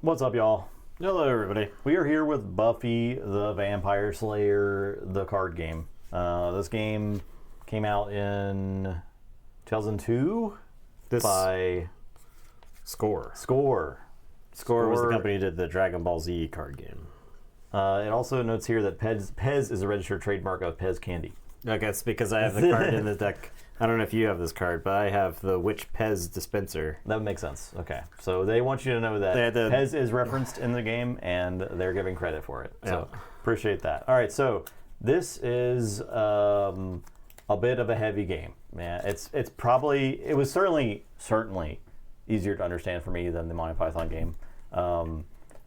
What's up, y'all? Hello, everybody. We are here with Buffy the Vampire Slayer, the card game. This game came out in 2002 by Score. Score. Score was the company that did the Dragon Ball Z card game. It also notes here that Pez is a registered trademark of Pez Candy. Okay, it's because I have the card in the deck. I don't know if you have this card, but I have the Witch Pez dispenser. That would make sense. Okay. So they want you to know that Pez is referenced in the game, and they're giving credit for it. So appreciate that. All right, so this is a bit of a heavy game. Man, it was certainly easier to understand for me than the Monty Python game.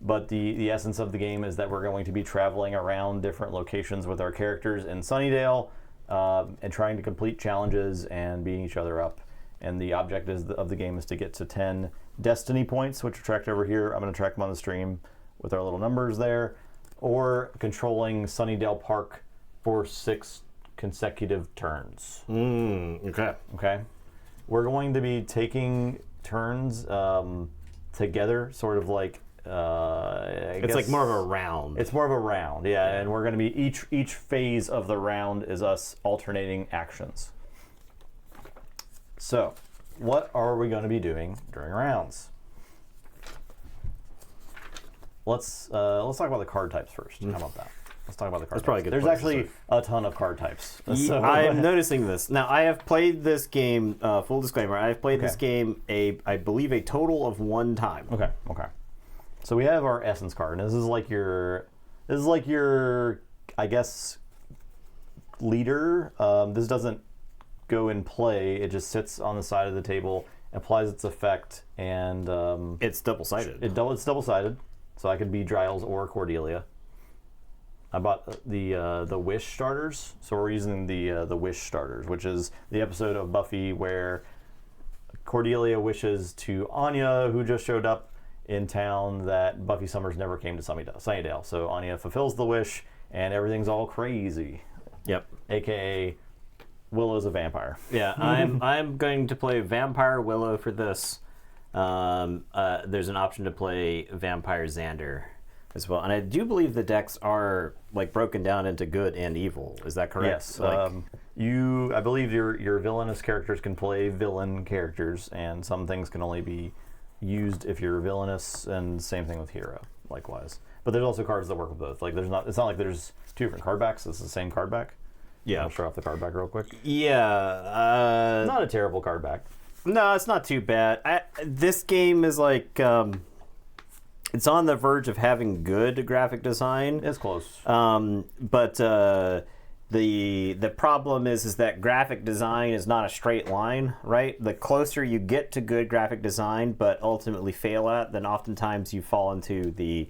But the essence of the game is that we're going to be traveling around different locations with our characters in Sunnydale, and trying to complete challenges and beating each other up. And the object of the game is to get to 10 destiny points, which are tracked over here. I'm going to track them on the stream with our little numbers there. Or controlling Sunnydale Park for 6 consecutive turns. Okay. We're going to be taking turns together, sort of like It's like more of a round. It's more of a round, yeah. And we're going to be each phase of the round is us alternating actions. So, what are we going to be doing during rounds? Let's talk about the card types first. How about that? Let's talk about the card types. Probably good. There's actually a ton of card types. So, I'm noticing this. Now, I have played this game, full disclaimer, I have played this game, I believe, a total of 1 time. Okay. So we have our essence card, and this is like your, I guess, leader. This doesn't go in play. It just sits on the side of the table, applies its effect, and it's double-sided. It's double-sided, so I could be Giles or Cordelia. I bought the Wish starters, so we're using the Wish starters, which is the episode of Buffy where Cordelia wishes to Anya, who just showed up in town, that Buffy Summers never came to Sunnydale. So Anya fulfills the wish, and everything's all crazy. Yep. AKA Willow's a vampire. Yeah, I'm going to play Vampire Willow for this. There's an option to play Vampire Xander as well, and I do believe the decks are like broken down into good and evil. Is that correct? Yes. I believe your villainous characters can play villain characters, and some things can only be used if you're villainous, and same thing with hero, likewise. But there's also cards that work with both. Like it's not like there's 2 different card backs. It's the same card back. Yeah. I'll show off the card back real quick. Yeah. Not a terrible card back. No, it's not too bad. This game is like it's on the verge of having good graphic design. It's close. But the problem is that graphic design is not a straight line, right? The closer you get to good graphic design, but ultimately fail at, then oftentimes you fall into the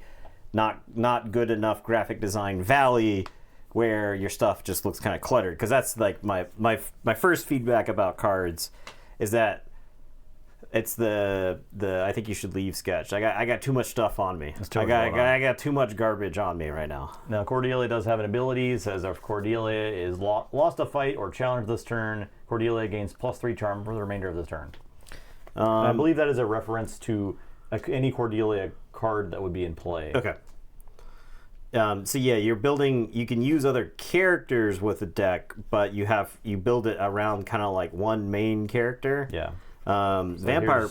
not good enough graphic design valley, where your stuff just looks kind of cluttered. Because that's like my first feedback about cards is that it's the I think you should leave sketch. I got too much stuff on me. I got too much garbage on me right now. Now Cordelia does have an ability. It says if Cordelia is lost a fight or challenged this turn, Cordelia gains +3 charm for the remainder of this turn. I believe that is a reference to any Cordelia card that would be in play. Okay. So yeah, you're building. You can use other characters with the deck, but you build it around kind of like one main character. Yeah. Vampire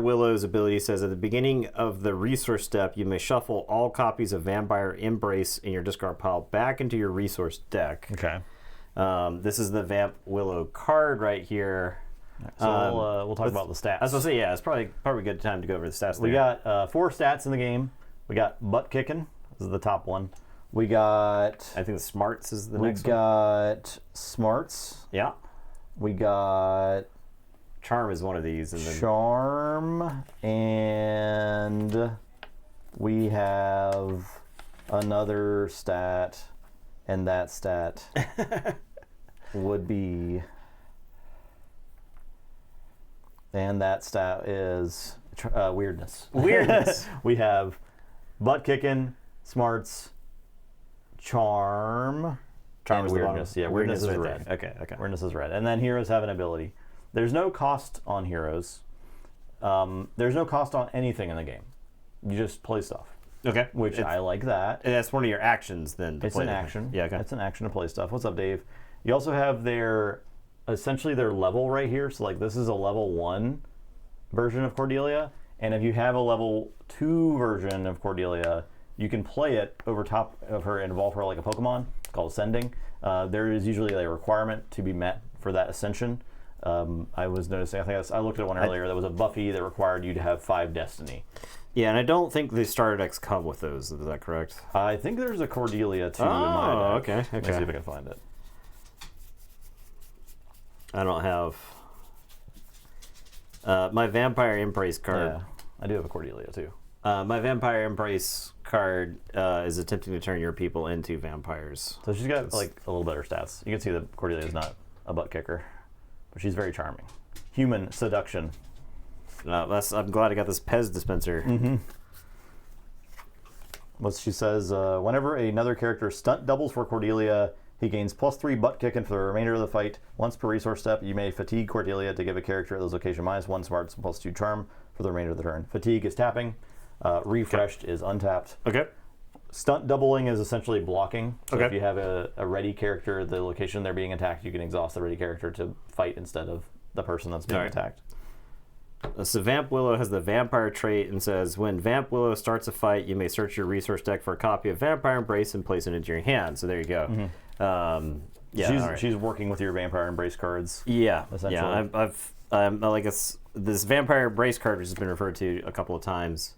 Willow's ability says at the beginning of the resource step, you may shuffle all copies of Vampire Embrace in your discard pile back into your resource deck. Okay. This is the Vamp Willow card right here. So we'll talk about the stats. As I say, yeah, it's probably a good time to go over the stats. We got 4 stats in the game. We got butt kicking. This is the top one. We got. I think the smarts is the next one. We got smarts. Yeah. We got. Charm is one of these. And then Charm, and we have another stat, and that stat would be, and that stat is weirdness. Weirdness. We have butt kicking, smarts, charm, and weirdness. Yeah, weirdness is red. Okay. Weirdness is red, and then heroes have an ability. There's no cost on heroes. there's no cost on anything in the game. You just play stuff. Okay. Which I like that. And that's one of your actions then. It's an action. Yeah, okay. It's an action to play stuff. What's up, Dave? You also have essentially their level right here. So like this is a level 1 version of Cordelia. And if you have a level 2 version of Cordelia, you can play it over top of her and evolve her like a Pokemon. It's called Ascending. There is usually a requirement to be met for that ascension. I was noticing, I looked at one earlier, that was a Buffy that required you to have 5 Destiny. Yeah, and I don't think the starter decks come with those. Is that correct? I think there's a Cordelia too in my deck. Okay. Let me see if I can find it. I don't have my Vampire Embrace card. Yeah, I do have a Cordelia too. My Vampire Embrace card is attempting to turn your people into vampires. So she's got like a little better stats. You can see that Cordelia is not a butt kicker, but she's very charming. Human seduction. I'm glad I got this Pez dispenser. Mm-hmm. What she says, whenever another character stunt doubles for Cordelia, he gains +3 butt kicking for the remainder of the fight. Once per resource step, you may fatigue Cordelia to give a character at this location -1 smarts and +2 charm for the remainder of the turn. Fatigue is tapping. Refreshed is untapped. Okay. Stunt doubling is essentially blocking. So okay. If you have a ready character, the location they're being attacked, you can exhaust the ready character to fight instead of the person that's being attacked. So Vamp Willow has the Vampire trait and says, when Vamp Willow starts a fight, you may search your resource deck for a copy of Vampire Embrace and place it into your hand. So there you go. Mm-hmm. Yeah, she's working with your Vampire Embrace cards. Yeah, essentially. Yeah. This Vampire Embrace card, which has been referred to a couple of times,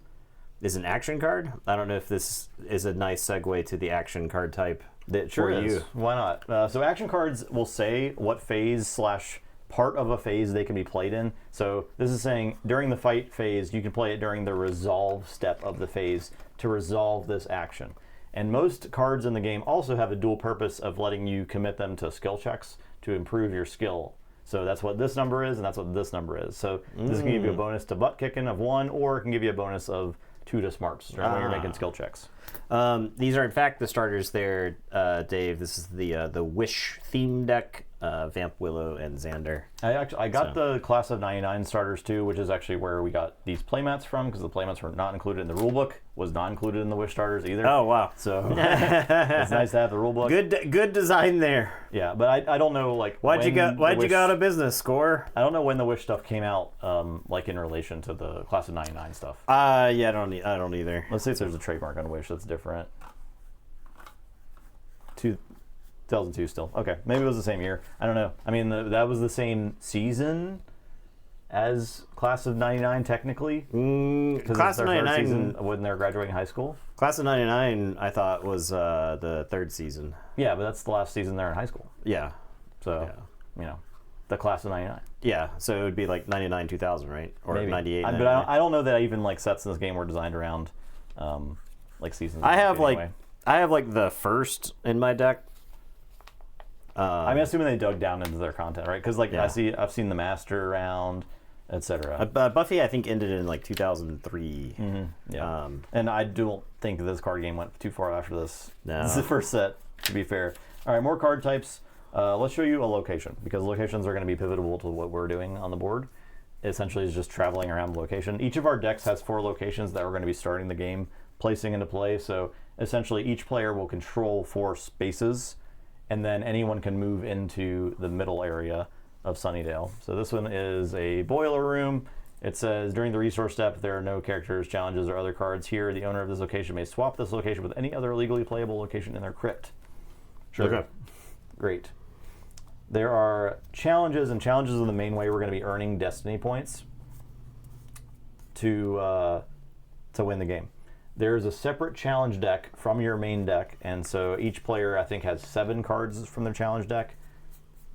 is an action card. I don't know if this is a nice segue to the action card type. It sure is. You. Why not? So action cards will say what phase / part of a phase they can be played in. So this is saying during the fight phase, you can play it during the resolve step of the phase to resolve this action. And most cards in the game also have a dual purpose of letting you commit them to skill checks to improve your skill. So that's what this number is, and that's what this number is. So this can give you a bonus to butt kicking of 1, or it can give you a bonus of 2 to smarts when you're making skill checks. These are in fact the starters there, Dave. This is the Wish theme deck, Vamp Willow and Xander. I got the Class of 99 starters too, which is actually where we got these playmats from, because the playmats were not included in the rulebook, was not included in the Wish starters either. Oh wow! So it's nice to have the rulebook. Good design there. Yeah, but I don't know like why'd you go out of business, Score? I don't know when the Wish stuff came out, like in relation to the Class of 99 stuff. Yeah, I don't either. Let's see if there's a trademark on Wish that's different. 2002 still. Okay, maybe it was the same year. I don't know. I mean, that was the same season as Class of 99 technically. Class of 99 season when they're graduating high school. Class of 99 I thought was the 3rd season. Yeah, but that's the last season they're in high school. Yeah. So, you know, the Class of 99. Yeah, so it would be like 99 2000, right? Or maybe. 98. But I don't know that even like sets in this game were designed around like seasons. I have like the first in my deck. I'm assuming they dug down into their content, right? Because like I've seen the Master around, etc. Buffy I think ended in like 2003. Mm-hmm. Yeah, and I don't think this card game went too far after this. No. This is the first set, to be fair. All right, more card types. Let's show you a location, because locations are going to be pivotal to what we're doing on the board. Essentially, is just traveling around the location. Each of our decks has 4 locations that we're going to be starting the game placing into play. So essentially, each player will control 4 spaces, and then anyone can move into the middle area of Sunnydale. So this one is a boiler room. It says, during the resource step, there are no characters, challenges, or other cards here. The owner of this location may swap this location with any other legally playable location in their crypt. Sure. Okay. Great. There are challenges, and challenges are the main way we're going to be earning destiny points to win the game. There's a separate challenge deck from your main deck, and so each player, I think, has 7 cards from their challenge deck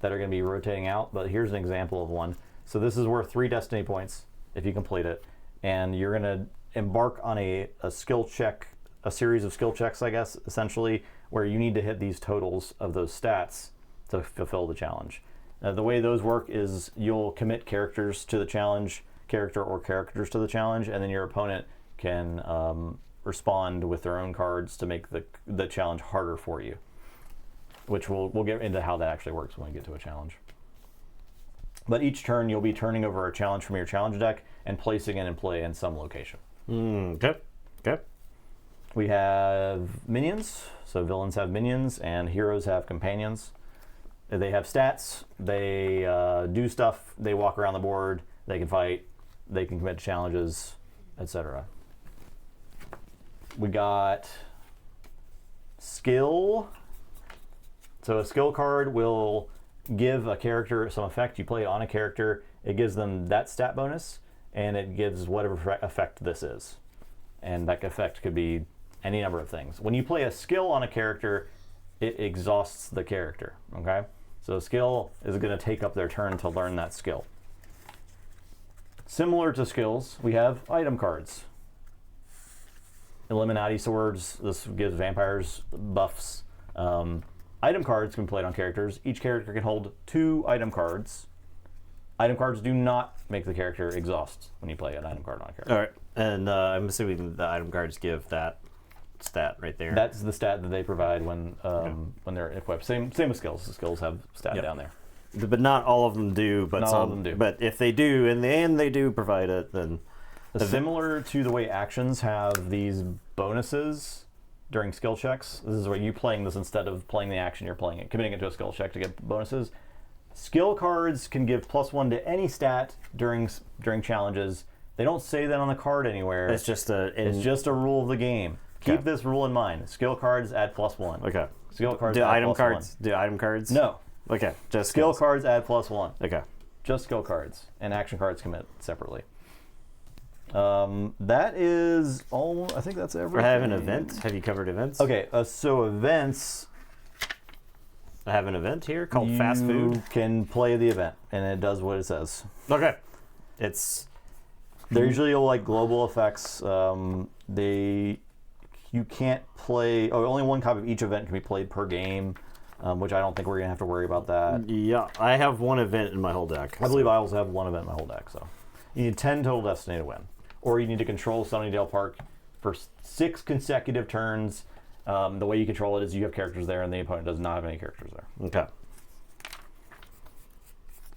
that are going to be rotating out, but here's an example of one. So this is worth 3 destiny points if you complete it, and you're going to embark on a skill check, a series of skill checks, I guess, essentially, where you need to hit these totals of those stats to fulfill the challenge. The way those work is you'll commit characters to the challenge, character or characters to the challenge, and then your opponent can respond with their own cards to make the challenge harder for you, which we'll get into how that actually works when we get to a challenge. But each turn, you'll be turning over a challenge from your challenge deck and placing it in play in some location. Okay. Okay. We have minions. So villains have minions, and heroes have companions. They have stats. They do stuff. They walk around the board. They can fight. They can commit challenges, etc. We got skill. So a skill card will give a character some effect. You play it on a character. It gives them that stat bonus, and it gives whatever effect this is. And that effect could be any number of things. When you play a skill on a character, it exhausts the character, okay? So skill is going to take up their turn to learn that skill. Similar to skills, we have item cards. Illuminati swords, this gives vampires buffs. Item cards can be played on characters. Each character can hold 2 item cards. Item cards do not make the character exhaust when you play an item card on a character. All right. And I'm assuming the item cards give that stat right there. That's the stat that they provide when they're equipped. Same with skills. The skills have stat down there. But not all of them do. But not all of them do. But if they do, in the end they do provide it, then... Similar to the way actions have these bonuses during skill checks. This is where you playing this instead of playing the action, you're playing it, committing it to a skill check to get bonuses. Skill cards can give +1 to any stat during challenges. They don't say that on the card anywhere. It's just a rule of the game. Keep this rule in mind. Skill cards add +1. Okay. Skill cards do add item +1. cards? Do item cards? No. Okay. Just skill skills. cards add +1. Okay. Just skill cards, and action cards commit separately. That is all. I think that's everything. I have an event. Have you covered events? Okay, so events. I have an event here called Fast Food. You can play the event, and it does what it says. Okay. They're usually like global effects. You can't play. Only one copy of each event can be played per game, which I don't think we're gonna have to worry about that. Yeah, I have one event in my whole deck. I believe I also have one event in my whole deck. So you need 10 total Destiny to win, or you need to control Sunnydale Park for 6 consecutive turns. The way you control it is you have characters there, and the opponent does not have any characters there. Okay.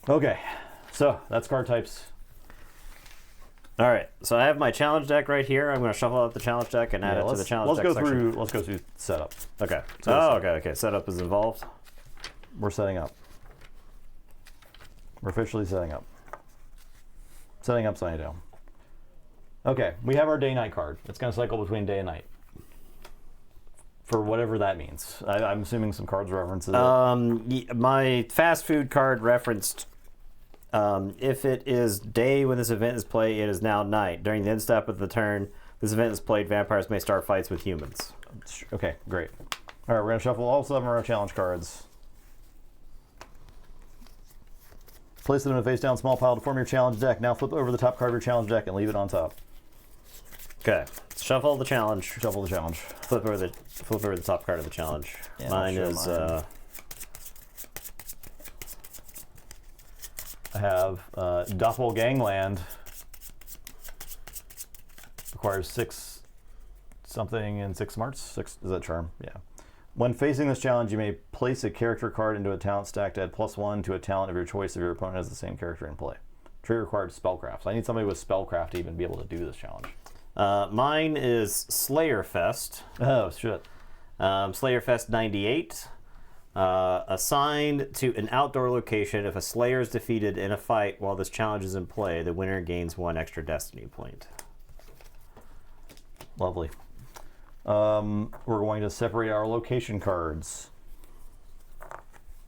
Okay, so that's card types. All right, so I have my challenge deck right here. I'm going to shuffle out the challenge deck and add it to the challenge deck section. Let's go through setup. Okay. Okay. Setup is involved. We're setting up. We're officially setting up. Setting up Sunnydale. Okay, we have our day-night card. It's going to cycle between day and night. For whatever that means. I'm assuming some cards references it. My fast food card referenced if it is day when this event is played, it is now night. During the end step of the turn, this event is played, vampires may start fights with humans. Okay, great. All right, we're going to shuffle all 7 of our challenge cards. Place them in a face-down small pile to form your challenge deck. Now flip over the top card of your challenge deck and leave it on top. Okay, shuffle the challenge. Shuffle the challenge. Flip over the top card of the challenge. Yeah, mine is. I have Doppelgangland. Requires 6 something and 6 smarts. 6 is that charm? Yeah. When facing this challenge, you may place a character card into a talent stack to add +1 to a talent of your choice if your opponent has the same character in play. Trigger required spellcraft. So I need somebody with spellcraft to even be able to do this challenge. Mine is Slayerfest. Oh shit. Slayerfest 98. Assigned to an outdoor location. If a Slayer is defeated in a fight while this challenge is in play, the winner gains 1 extra Destiny point. Lovely. We're going to separate our location cards.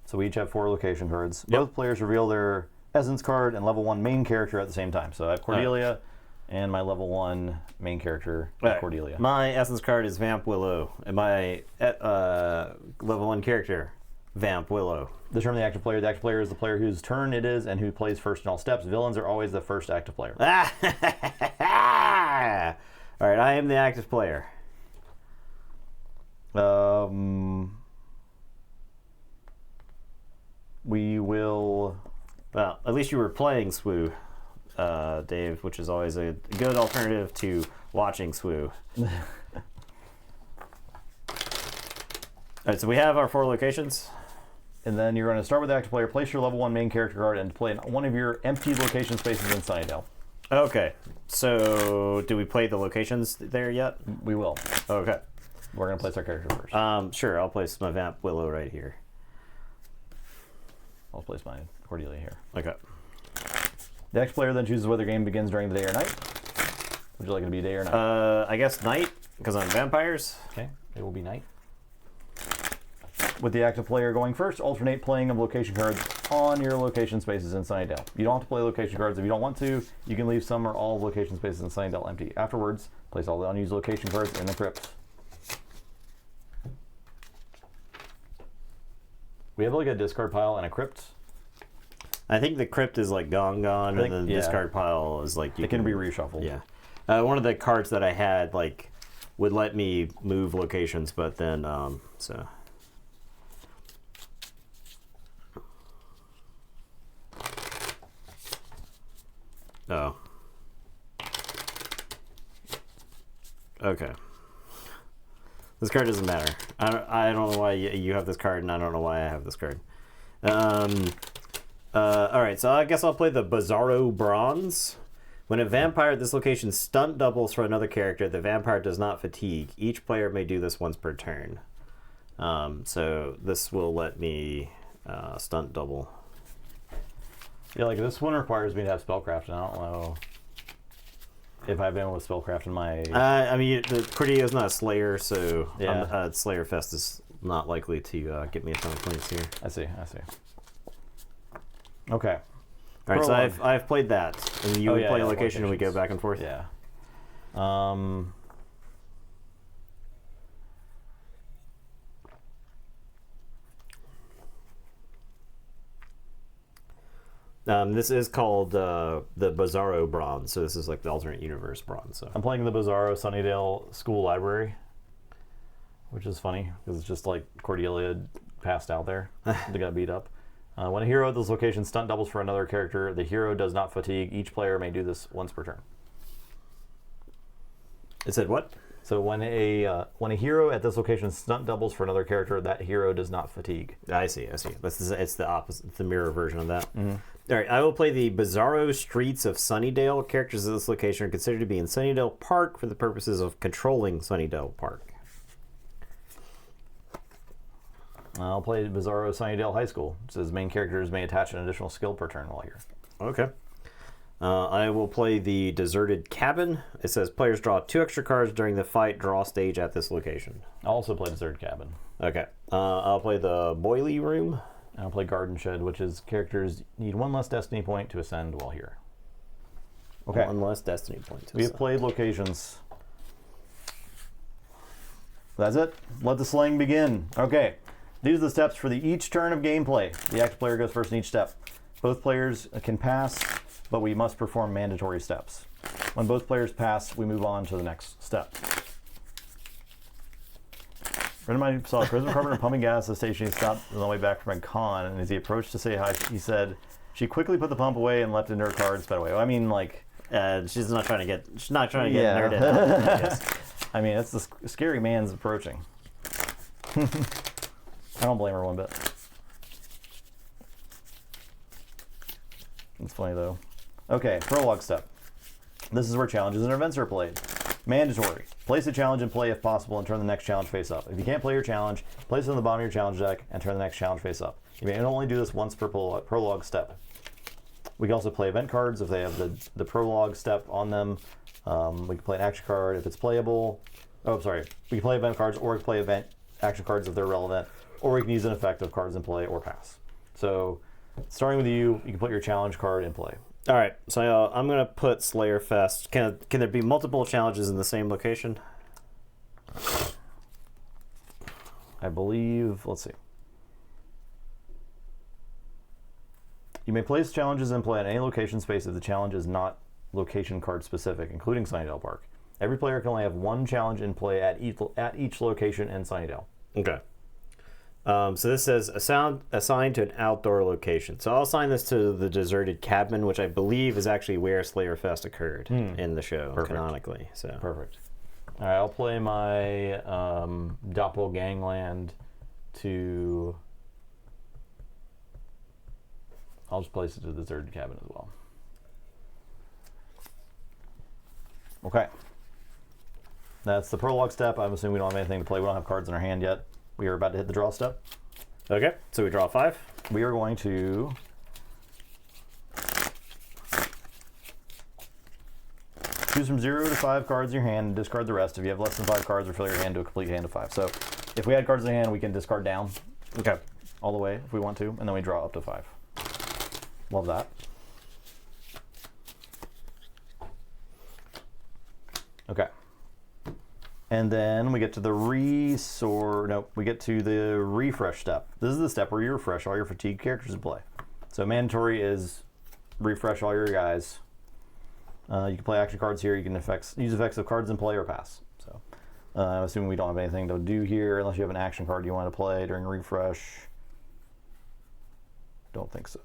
So we each have 4 location cards. Yep. Both players reveal their Essence card and level 1 main character at the same time. So I have Cordelia and my level 1 main character, Cordelia. My Essence card is Vamp Willow, and my level 1 character, Vamp Willow. Determine the active player. The active player is the player whose turn it is and who plays first in all steps. Villains are always the first active player. All right, I am the active player. We will... Well, at least you were playing SWU, Dave, which is always a good alternative to watching SWU. All right, so we have our 4 locations. And then you're going to start with the active player, place your level 1 main character card, and play one of your empty location spaces in Sunnydale. Okay. So, do we play the locations there yet? We will. Okay. We're going to place our character first. Sure. I'll place my Vamp Willow right here. I'll place my Cordelia here. Okay. The active player then chooses whether the game begins during the day or night. Would you like it to be day or night? I guess night, because I'm vampires. Okay. It will be night. With the active player going first, alternate playing of location cards on your location spaces in Sunnydale. You don't have to play location cards if you don't want to. You can leave some or all location spaces in Sunnydale empty. Afterwards, place all the unused location cards in the crypt. We have like a discard pile and a crypt. I think the crypt is like gone, and the discard pile is like it can be reshuffled. Yeah. One of the cards that I had like would let me move locations, but then so. Oh. Okay. This card doesn't matter. I don't know why you have this card, and I don't know why I have this card. Alright, so I guess I'll play the Bizarro Bronze. When a vampire at this location stunt doubles for another character, the vampire does not fatigue. Each player may do this once per turn. So this will let me stunt double. Yeah, like this one requires me to have spellcraft, and I don't know if I've been able to spellcraft in my... I mean, the Cordelia is not a Slayer, so yeah. Slayer Fest is not likely to get me a ton of points here. I see. Okay. All right, so I've played that, and you would play location, and we go back and forth. Yeah. This is called the Bizarro Bronze, so this is like the alternate universe bronze. So I'm playing the Bizarro Sunnydale School Library, which is funny because it's just like Cordelia passed out there. They got beat up. When a hero at this location stunt doubles for another character, the hero does not fatigue. Each player may do this once per turn. It said what? So when a hero at this location stunt doubles for another character, that hero does not fatigue. I see. It's the opposite. It's the mirror version of that. Mm-hmm. All right, I will play the Bizarro Streets of Sunnydale. Characters of this location are considered to be in Sunnydale Park for the purposes of controlling Sunnydale Park. I'll play Bizarro Sunnydale High School. It says main characters may attach an additional skill per turn while here. Okay. I will play the Deserted Cabin. It says players draw 2 extra cards during the fight draw stage at this location. I'll also play Deserted Cabin. Okay. I'll play the Boilie Room. And I'll play Garden Shed, which is characters need 1 less destiny point to ascend while here. Okay. 1 less destiny point to We have played locations. That's it. Let the slaying begin. Okay. These are the steps for each turn of gameplay. The active player goes first in each step. Both players can pass, but we must perform mandatory steps. When both players pass, we move on to the next step. Friend of mine saw a prison carpenter pumping gas at the station. He stopped on the way back from a con, and as he approached to say hi, he said, "She quickly put the pump away and left it in her car and sped away." Well, I mean, like, she's not trying to get nerded out, I guess. I mean, it's the scary man's approaching. I don't blame her one bit. It's funny though. Okay, prologue step. This is where challenges and events are played. Mandatory. Place a challenge in play if possible and turn the next challenge face up. If you can't play your challenge, place it on the bottom of your challenge deck and turn the next challenge face up. You may only do this once per prologue step. We can also play event cards if they have the prologue step on them. We can play an action card if it's playable. Oh, sorry. We can play event cards, or we can play event action cards if they're relevant, or we can use an effect of cards in play or pass. So, starting with you can put your challenge card in play. All right, so I'm going to put Slayer Fest. Can there be multiple challenges in the same location? I believe, let's see. You may place challenges in play at any location space if the challenge is not location card specific, including Sunnydale Park. Every player can only have 1 challenge in play at each location in Sunnydale. Okay. So this says assigned to an outdoor location. So I'll assign this to the Deserted Cabin, which I believe is actually where Slayer Fest occurred in the show, canonically. So perfect. All right, I'll play my Doppelgangland to I'll just place it to the deserted cabin as well. Okay. That's the prologue step. I'm assuming we don't have anything to play. We don't have cards in our hand yet. We are about to hit the draw step. Okay, so we draw 5. We are going to choose from 0 to 5 cards in your hand and discard the rest. If you have less than 5 cards, or fill your hand to a complete hand of 5. So if we had cards in hand, we can discard down. Okay. All the way if we want to, and then we draw up to 5. Love that. Okay. And then we get to the refresh step. This is the step where you refresh all your fatigued characters in play. So mandatory is refresh all your guys. You can play action cards here. You can use effects of cards in play or pass. So I'm assuming we don't have anything to do here unless you have an action card you want to play during refresh. Don't think so.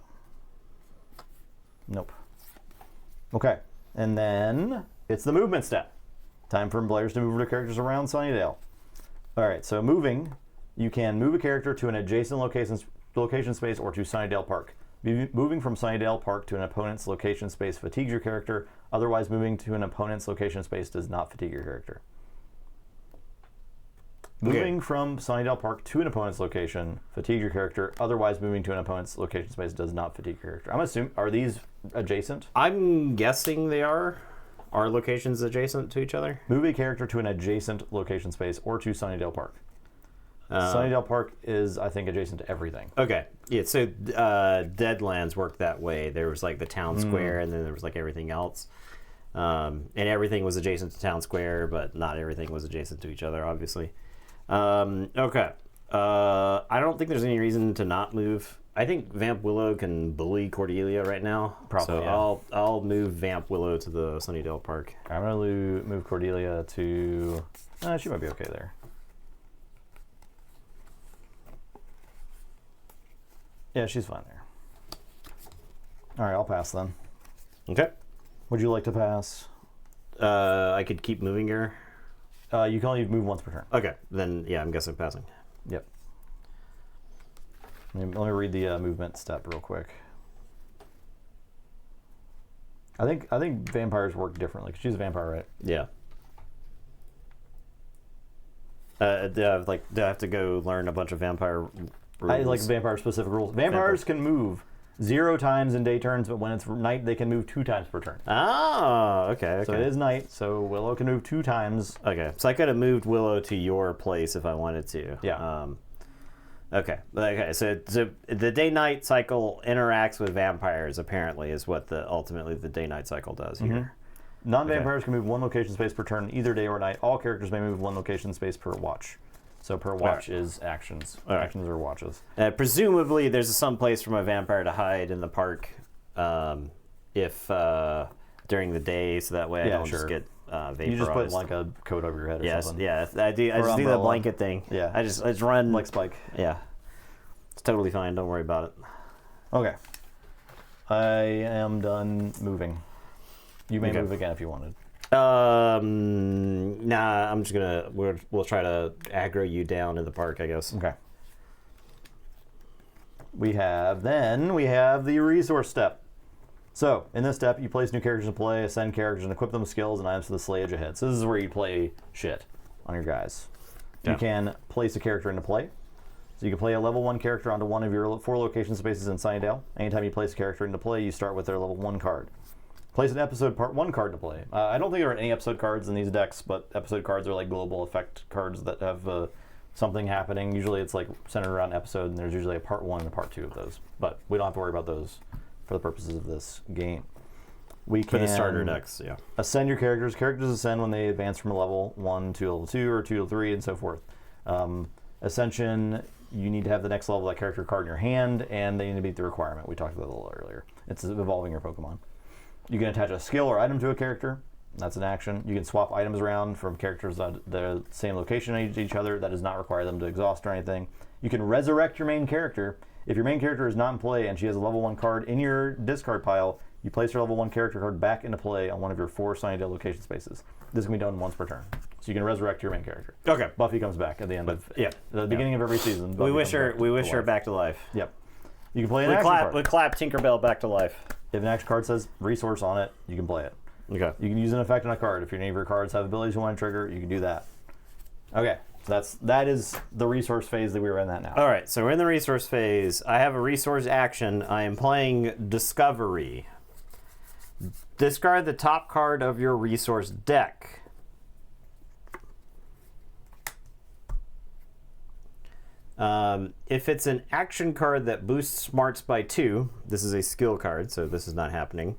Nope. Okay. And then it's the movement step. Time for players to move their characters around Sunnydale. All right, so moving, you can move a character to an adjacent location space or to Sunnydale Park. Moving from Sunnydale Park to an opponent's location space fatigues your character. Otherwise, moving to an opponent's location space does not fatigue your character. Moving from Sunnydale Park to an opponent's location fatigues your character. Otherwise, moving to an opponent's location space does not fatigue your character. I'm assuming, are these adjacent? I'm guessing they are. Are locations adjacent to each other? Move a character to an adjacent location space or to Sunnydale Park. Sunnydale Park is, I think, adjacent to everything. Okay. Yeah, so Deadlands worked that way. There was like the town square, and then there was like everything else. And everything was adjacent to town square, but not everything was adjacent to each other, obviously. Okay. I don't think there's any reason to not move. I think Vamp Willow can bully Cordelia right now. Probably, so yeah. I'll move Vamp Willow to the Sunnydale Park. I'm going to move Cordelia to... she might be okay there. Yeah, she's fine there. All right, I'll pass then. Okay. Would you like to pass? I could keep moving her. You can only move once per turn. Okay, then yeah, I'm guessing passing. Yep. Let me read the movement step real quick. I think vampires work differently because she's a vampire, right? Yeah. Do I have to go learn a bunch of vampire rules? I like vampire specific rules. Vampires can move 0 times in day turns, but when it's night, they can move 2 times per turn. Oh, okay. So it is night, so Willow can move 2 times. Okay, so I could have moved Willow to your place if I wanted to. Yeah. Okay. So the day-night cycle interacts with vampires. Apparently, is what ultimately the day-night cycle does here. Non-vampires can move 1 location space per turn, either day or night. All characters may move 1 location space per watch. So per watch is actions. Actions are watches. Presumably, there's some place for my vampire to hide in the park, if during the day, so that way I don't just get vaporized. You just put like a coat over your head or something. Yeah, I just do the blanket thing. Yeah. I just run like Spike. Yeah, it's totally fine. Don't worry about it. Okay. I am done moving. You may move again if you wanted. Nah, I'm just gonna. We'll try to aggro you down in the park, I guess. Okay. We have the resource step. So in this step, you place new characters in play, ascend characters, and equip them with skills and items to the slayage ahead. So this is where you play shit on your guys. Yeah. You can place a character into play. So you can play a level 1 character onto one of your 4 location spaces in Sunnydale. Anytime you place a character into play, you start with their level 1 card. Place an episode part 1 card to play. I don't think there are any episode cards in these decks, but episode cards are like global effect cards that have something happening. Usually it's like centered around episode, and there's usually a part 1 and a part 2 of those. But we don't have to worry about those for the purposes of this game. We can for the starter decks, yeah. Ascend your characters. Characters ascend when they advance from level 1 to level 2 or 2 to level 3 and so forth. Ascension, you need to have the next level of that character card in your hand, and they need to meet the requirement. We talked about that a little earlier. It's evolving your Pokemon. You can attach a skill or item to a character. That's an action. You can swap items around from characters that are the same location as each other. That does not require them to exhaust or anything. You can resurrect your main character. If your main character is not in play and she has a level 1 card in your discard pile, you place your level 1 character card back into play on one of your 4 Sunnydale location spaces. This can be done once per turn. So you can resurrect your main character. Okay. Buffy comes back at the end of the beginning of every season. We wish her back to life. Yep. You can play an action card. We clap Tinkerbell back to life. If an action card says resource on it, you can play it. Okay. You can use an effect on a card. If any of your cards have abilities you want to trigger, you can do that. Okay, so that is the resource phase that we're in that now. All right, so we're in the resource phase. I have a resource action. I am playing Discovery. Discard the top card of your resource deck. If it's an action card that boosts smarts by 2, this is a skill card, so this is not happening.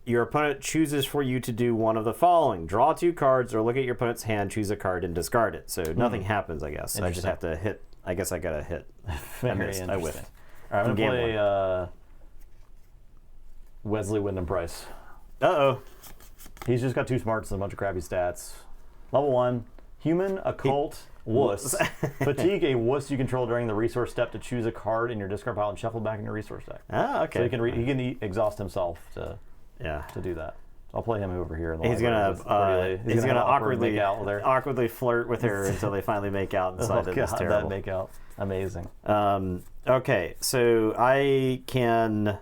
Your opponent chooses for you to do one of the following: draw 2 cards, or look at your opponent's hand, choose a card, and discard it. So nothing happens, I guess. I just have to hit. I guess I gotta hit. I missed. I whiffed. All right, I'm gonna play Wesley Wyndham Price. Uh-oh. He's just got 2 smarts and a bunch of crappy stats. Level 1, human, occult, wuss. Fatigue a wuss you control during the resource step to choose a card in your discard pile and shuffle back in your resource deck. Ah, okay. So he can exhaust himself to do that. I'll play him over here. In the he's gonna awkwardly flirt with her until they finally make out inside of this terrible. That make out, amazing. Okay, so I can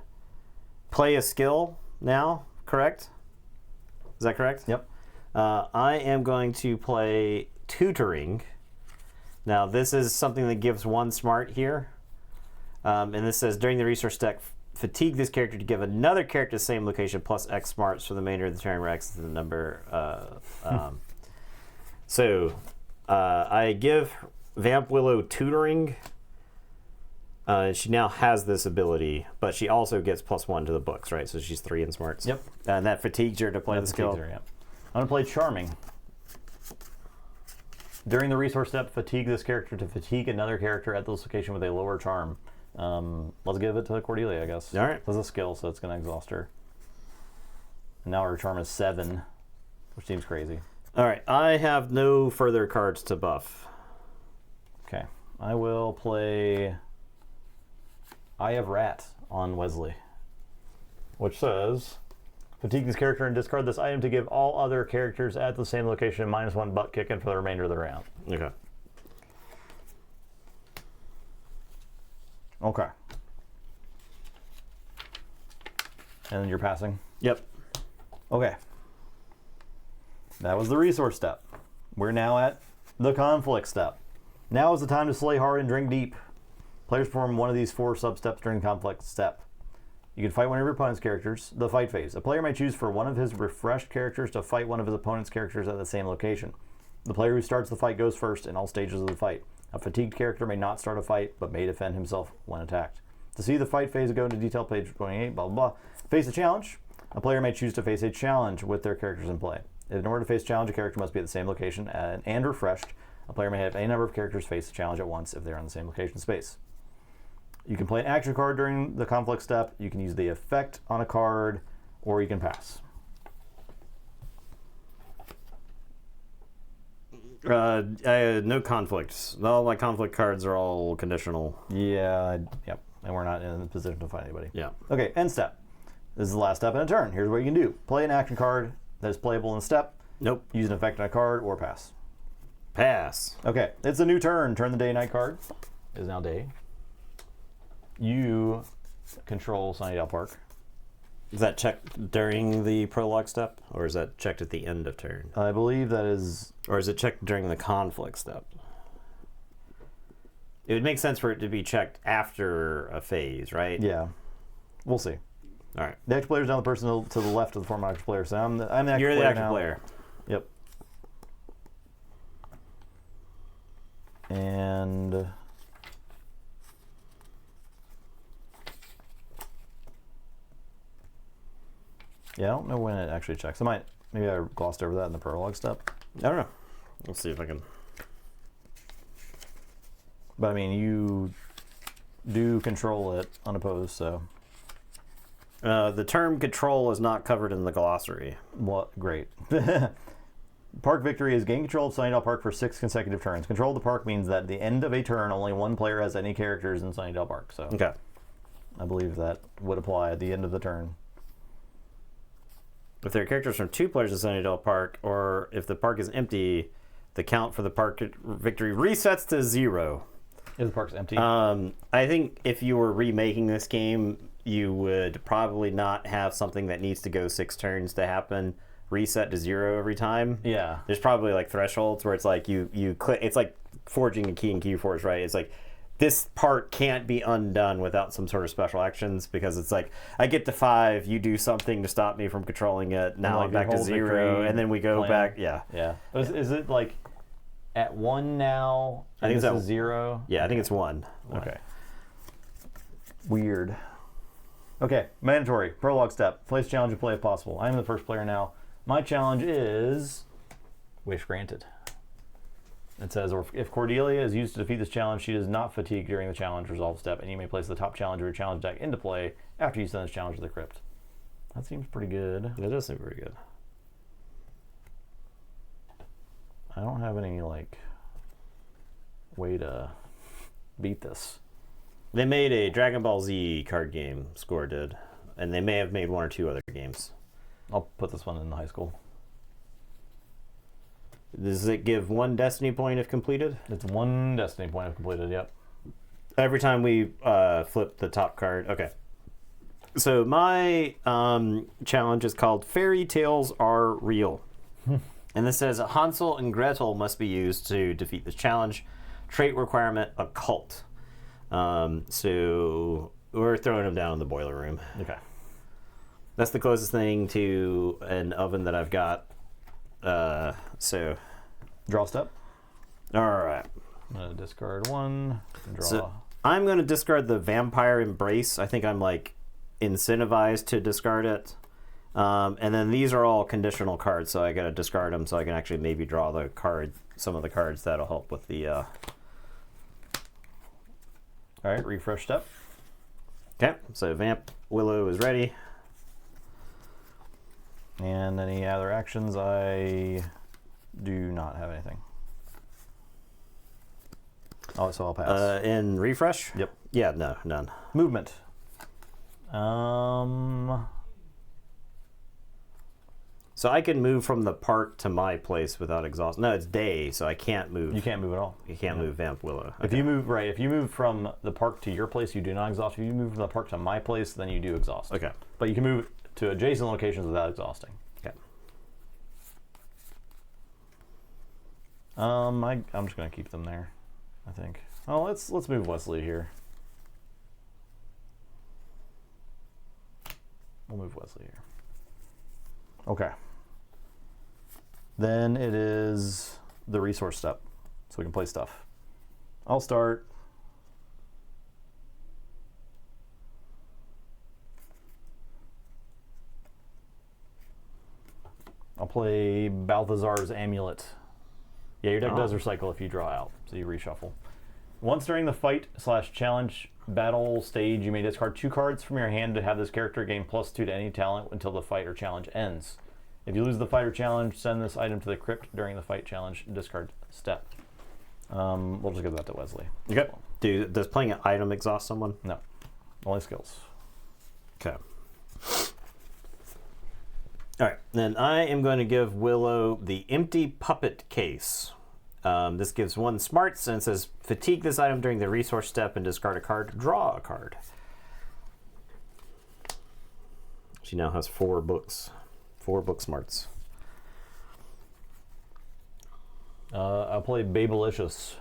play a skill now, correct? Is that correct? Yep. I am going to play Tutoring. Now, this is something that gives 1 smart here. And this says, during the resource deck, fatigue this character to give another character the same location plus X smarts for the remainder of the turn where X is the number. So, I give Vamp Willow Tutoring. She now has this ability, but she also gets +1 to the books, right? So she's 3 in smarts. Yep. And that fatigues her to play the skill. Her, yep. I'm going to play Charming. During the resource step, fatigue this character to fatigue another character at this location with a lower charm. Let's give it to Cordelia, I guess. All right. That's a skill, so it's going to exhaust her. And now her charm is 7, which seems crazy. All right. I have no further cards to buff. Okay. I will play Eye of Rat on Wesley, which says, fatigue this character and discard this item to give all other characters at the same location -1 butt kicking for the remainder of the round. Okay. Okay. And then you're passing? Yep. Okay. That was the resource step. We're now at the conflict step. Now is the time to slay hard and drink deep. Players perform one of these 4 sub-steps during the conflict step. You can fight one of your opponent's characters. The fight phase. A player may choose for one of his refreshed characters to fight one of his opponent's characters at the same location. The player who starts the fight goes first in all stages of the fight. A fatigued character may not start a fight, but may defend himself when attacked. To see the fight phase, go into detail page 28, blah, blah, blah. Face a challenge. A player may choose to face a challenge with their characters in play. In order to face a challenge, a character must be at the same location and refreshed. A player may have any number of characters face the challenge at once if they're on the same location space. You can play an action card during the conflict step. You can use the effect on a card, or you can pass. No conflicts. All my conflict cards are all conditional. Yeah, yep. And we're not in a position to fight anybody. Yeah. Okay, end step. This is the last step in a turn. Here's what you can do. Play an action card that is playable in the step. Nope. Use an effect on a card, or pass. Pass. Okay, it's a new turn. Turn the day-night card. It is now day. You control Sunnydale Park. Is that checked during the prologue step, or is that checked at the end of turn? I believe that is... Or is it checked during the conflict step? It would make sense for it to be checked after a phase, right? Yeah. We'll see. All right. The active player is now the person to the left of the former active player, so I'm the active player. You're the active now. player. Yep. And... yeah, I don't know when it actually checks. Maybe I glossed over that in the prologue step. I don't know. Let's see if I can. But I mean, you do control it unopposed, so. The term control is not covered in the glossary. What? Great. Park victory is gain control of Sunnydale Park for 6 consecutive turns. Control of the park means that at the end of a turn, only one player has any characters in Sunnydale Park. So okay. I believe that would apply at the end of the turn. If there are characters from 2 players in Sunnydale Park, or if the park is empty, the count for the park victory resets to 0. Is the park's empty? I think if you were remaking this game, you would probably not have something that needs to go 6 turns to happen reset to 0 every time. Yeah. There's probably like thresholds where it's like you click. It's like forging a key in Keyforce, right? It's like this part can't be undone without some sort of special actions, because it's like I get to 5, you do something to stop me from controlling it. Now I'm back to 0, and then we go back. Yeah. Yeah. Is it like at 1 now? I think it's 0. Yeah, I think it's 1. Okay. Weird. Okay, mandatory. Prologue step. Place challenge and play if possible. I am the first player now. My challenge is wish granted. It says, or if Cordelia is used to defeat this challenge, she does not fatigue during the challenge resolve step, and you may place the top challenge of your challenge deck into play after you send this challenge to the crypt. That seems pretty good. It does seem pretty good. I don't have any, like, way to beat this. They made a Dragon Ball Z card game, Score did, and they may have made 1 or 2 other games. I'll put this one in high school. Does it give 1 destiny point if completed? It's 1 destiny point if completed, yep. Every time we flip the top card. Okay. So my challenge is called Fairy Tales Are Real. And this says Hansel and Gretel must be used to defeat this challenge. Trait requirement, occult. So we're throwing them down in the boiler room. Okay. That's the closest thing to an oven that I've got. So draw step. All right. I'm gonna discard 1. Draw. So I'm gonna discard the Vampire Embrace. I think I'm like incentivized to discard it. And then these are all conditional cards, so I gotta discard them so I can actually maybe draw the card, some of the cards that'll help with the. All right, refresh step. Okay, so Vamp Willow is ready. And any other actions? I do not have anything. Oh, so I'll pass. In refresh? Yep. Yeah, no, none. Movement. So I can move from the park to my place without exhaust. No, it's day, so I can't move. You can't move at all. You can't move Vamp Willow. If you move if you move from the park to your place, you do not exhaust. If you move from the park to my place, then you do exhaust. Okay. But you can move to adjacent locations without exhausting. Okay. I'm just gonna keep them there, I think. Oh, let's move Wesley here. We'll move Wesley here. Okay. Then it is the resource step, so we can play stuff. I'll start. I'll play Balthazar's Amulet. Yeah, your deck does recycle if you draw out, so you reshuffle. Once during the fight/challenge battle stage, you may discard 2 cards from your hand to have this character gain +2 to any talent until the fight or challenge ends. If you lose the fight or challenge, send this item to the crypt during the fight challenge discard step. We'll just give that to Wesley. Okay. Does playing an item exhaust someone? No, only skills. Okay. All right, then I am going to give Willow the Empty Puppet Case. This gives 1 smarts, and it says fatigue this item during the resource step and discard a card. Draw a card. She now has 4 books. 4 book smarts. I'll play Babelicious,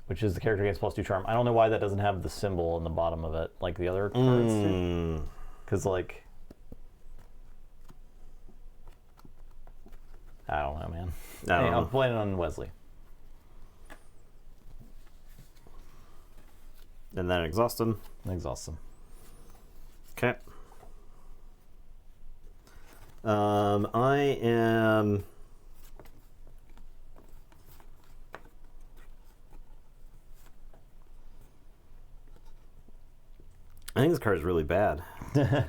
which is the character gets +2 charm. I don't know why that doesn't have the symbol in the bottom of it, like the other cards do. Because, like, I don't know, man. I'm playing it on Wesley. And then exhaust him. Exhaust him. Okay. I am... I think this card is really bad. I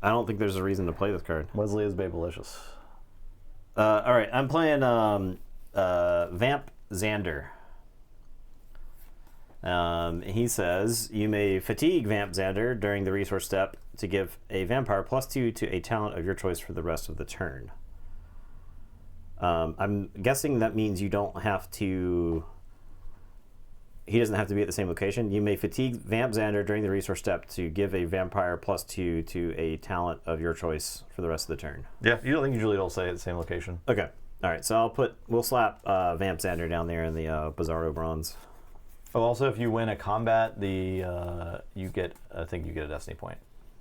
don't think there's a reason to play this card. Wesley is Babelicious. All right, I'm playing Vamp Xander. He says, you may fatigue Vamp Xander during the resource step to give a vampire +2 to a talent of your choice for the rest of the turn. I'm guessing that means you don't have to... he doesn't have to be at the same location. You may fatigue Vamp Xander during the resource step to give a vampire +2 to a talent of your choice for the rest of the turn. Yeah, you don't think usually it'll say at the same location. Okay. All right, so we'll slap Vamp Xander down there in the Bizarro Bronze. Oh, also, if you win a combat, you get a destiny point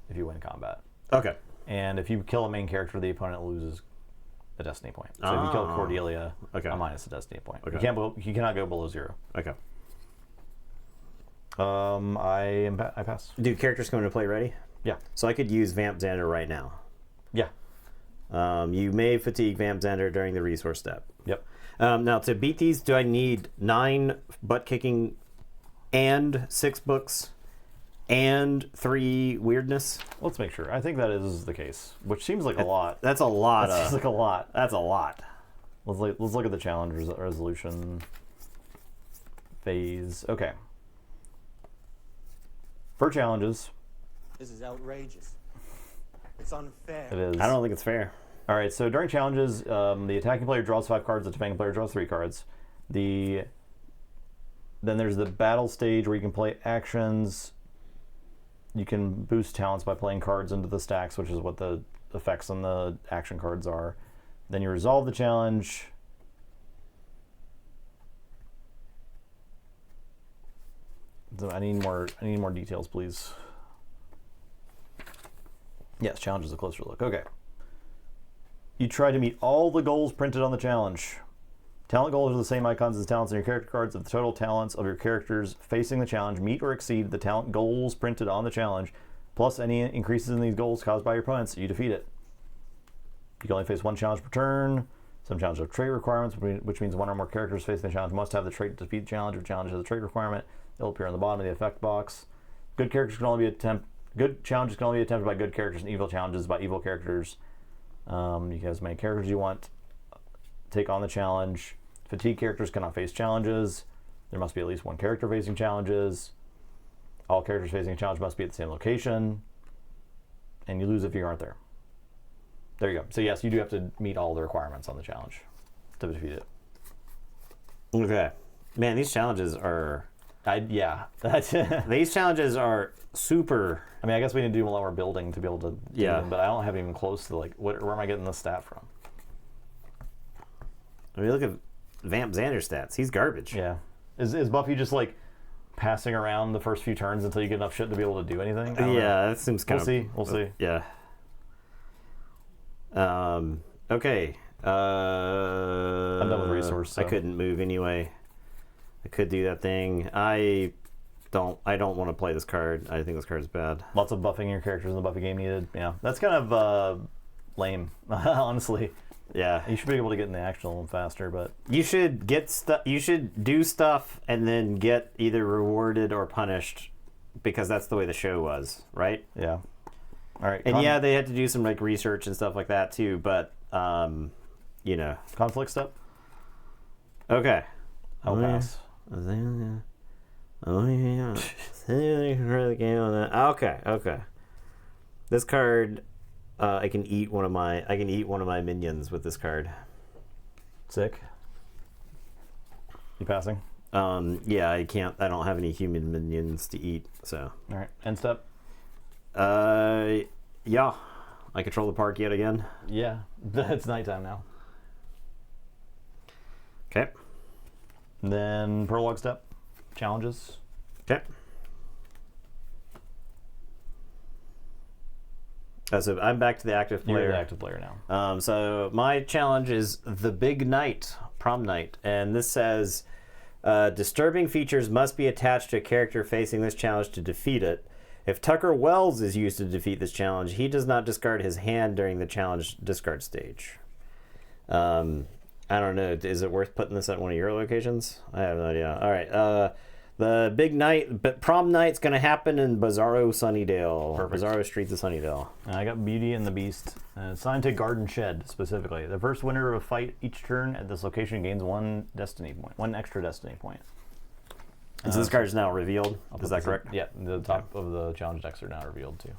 if you win combat. Okay. And if you kill a main character, the opponent loses a destiny point. So if you kill Cordelia, a minus a destiny point. Okay. You cannot go below 0. Okay. I pass. Do characters come into play ready? Yeah. So I could use Vamp Xander right now. Yeah. You may fatigue Vamp Xander during the resource step. Yep. Now, to beat these, do I need 9 butt kicking and 6 books and 3 weirdness? Let's make sure. I think that is the case, which seems like a lot. That's a lot. That seems like a lot. That's a lot. Let's look at the challenge resolution phase. Okay. For challenges. This is outrageous. It's unfair. It is. I don't think it's fair. All right, so during challenges, the attacking player draws 5 cards, the defending player draws 3 cards. Then there's the battle stage where you can play actions. You can boost talents by playing cards into the stacks, which is what the effects on the action cards are. Then you resolve the challenge. So I need more details, please. Yes, challenge is a closer look. Okay. You try to meet all the goals printed on the challenge. Talent goals are the same icons as talents in your character cards. If the total talents of your characters facing the challenge meet or exceed the talent goals printed on the challenge, plus any increases in these goals caused by your opponents, you defeat it. You can only face 1 challenge per turn. Some challenges have trait requirements, which means 1 or more characters facing the challenge must have the trait to defeat the challenge. If the challenge has a trait requirement, it'll appear on the bottom of the effect box. Good challenges can only be attempted by good characters, and evil challenges by evil characters. You can have as many characters you want. Take on the challenge. Fatigue characters cannot face challenges. There must be at least 1 character facing challenges. All characters facing a challenge must be at the same location. And you lose if you aren't there. There you go. So yes, you do have to meet all the requirements on the challenge to defeat it. Okay. Man, these challenges are... yeah. These challenges are super... I mean, I guess we need to do a lot more building to be able to do them, but I don't have even close to, like, where am I getting this stat from? I mean, look at Vamp Xander stats. He's garbage. Yeah. Is Buffy just, like, passing around the first few turns until you get enough shit to be able to do anything? Yeah, that seems kind of... We'll see. Yeah. Okay. I'm done with resource. So. I couldn't move anyway. I could do that thing. I don't want to play this card. I think this card is bad. Lots of buffing your characters in the Buffy game needed. Yeah, that's kind of lame, honestly. Yeah, you should be able to get in the action a little faster, but you should get stuff. You should do stuff and then get either rewarded or punished, because that's the way the show was, right? Yeah. All right. And yeah, they had to do some like research and stuff like that too, but you know, conflict step. Okay. I'll pass. Okay. This card, I can eat one of my minions with this card. Sick. You passing? Yeah, I can't. I don't have any human minions to eat. So. All right. End step. Yeah. I control the park yet again. Yeah, it's nighttime now. Okay. Then prologue step, challenges. Okay. So I'm back to the active player. You're the active player now. So my challenge is the Big Night, Prom Night, and this says disturbing features must be attached to a character facing this challenge to defeat it. If Tucker Wells is used to defeat this challenge, he does not discard his hand during the challenge discard stage. I don't know. Is it worth putting this at one of your locations? I have no idea. All right. The Big Night, but Prom Night's going to happen in Bizarro Sunnydale. Perfect. Bizarro Streets of Sunnydale. And I got Beauty and the Beast. Assigned to Garden Shed, specifically. The first winner of a fight each turn at this location gains 1 destiny point. 1 extra destiny point. So this card is now revealed. Is that correct? Yeah. The top of the challenge decks are now revealed, too.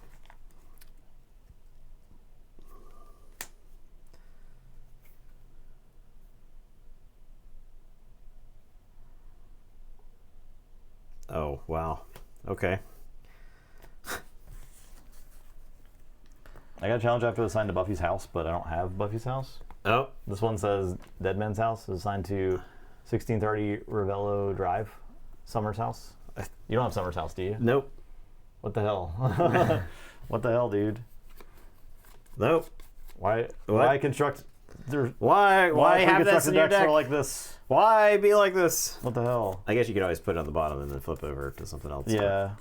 Oh, wow. Okay. I got a challenge after assigned to Buffy's house, but I don't have Buffy's house. Oh. This one says Dead Man's house is assigned to 1630 Ravello Drive, Summer's house. You don't have Summer's house, do you? Nope. What the hell? What the hell, dude? Nope. Why construct? Why have this in your deck like this? Why be like this? What the hell? I guess you could always put it on the bottom and then flip over to something else. Yeah.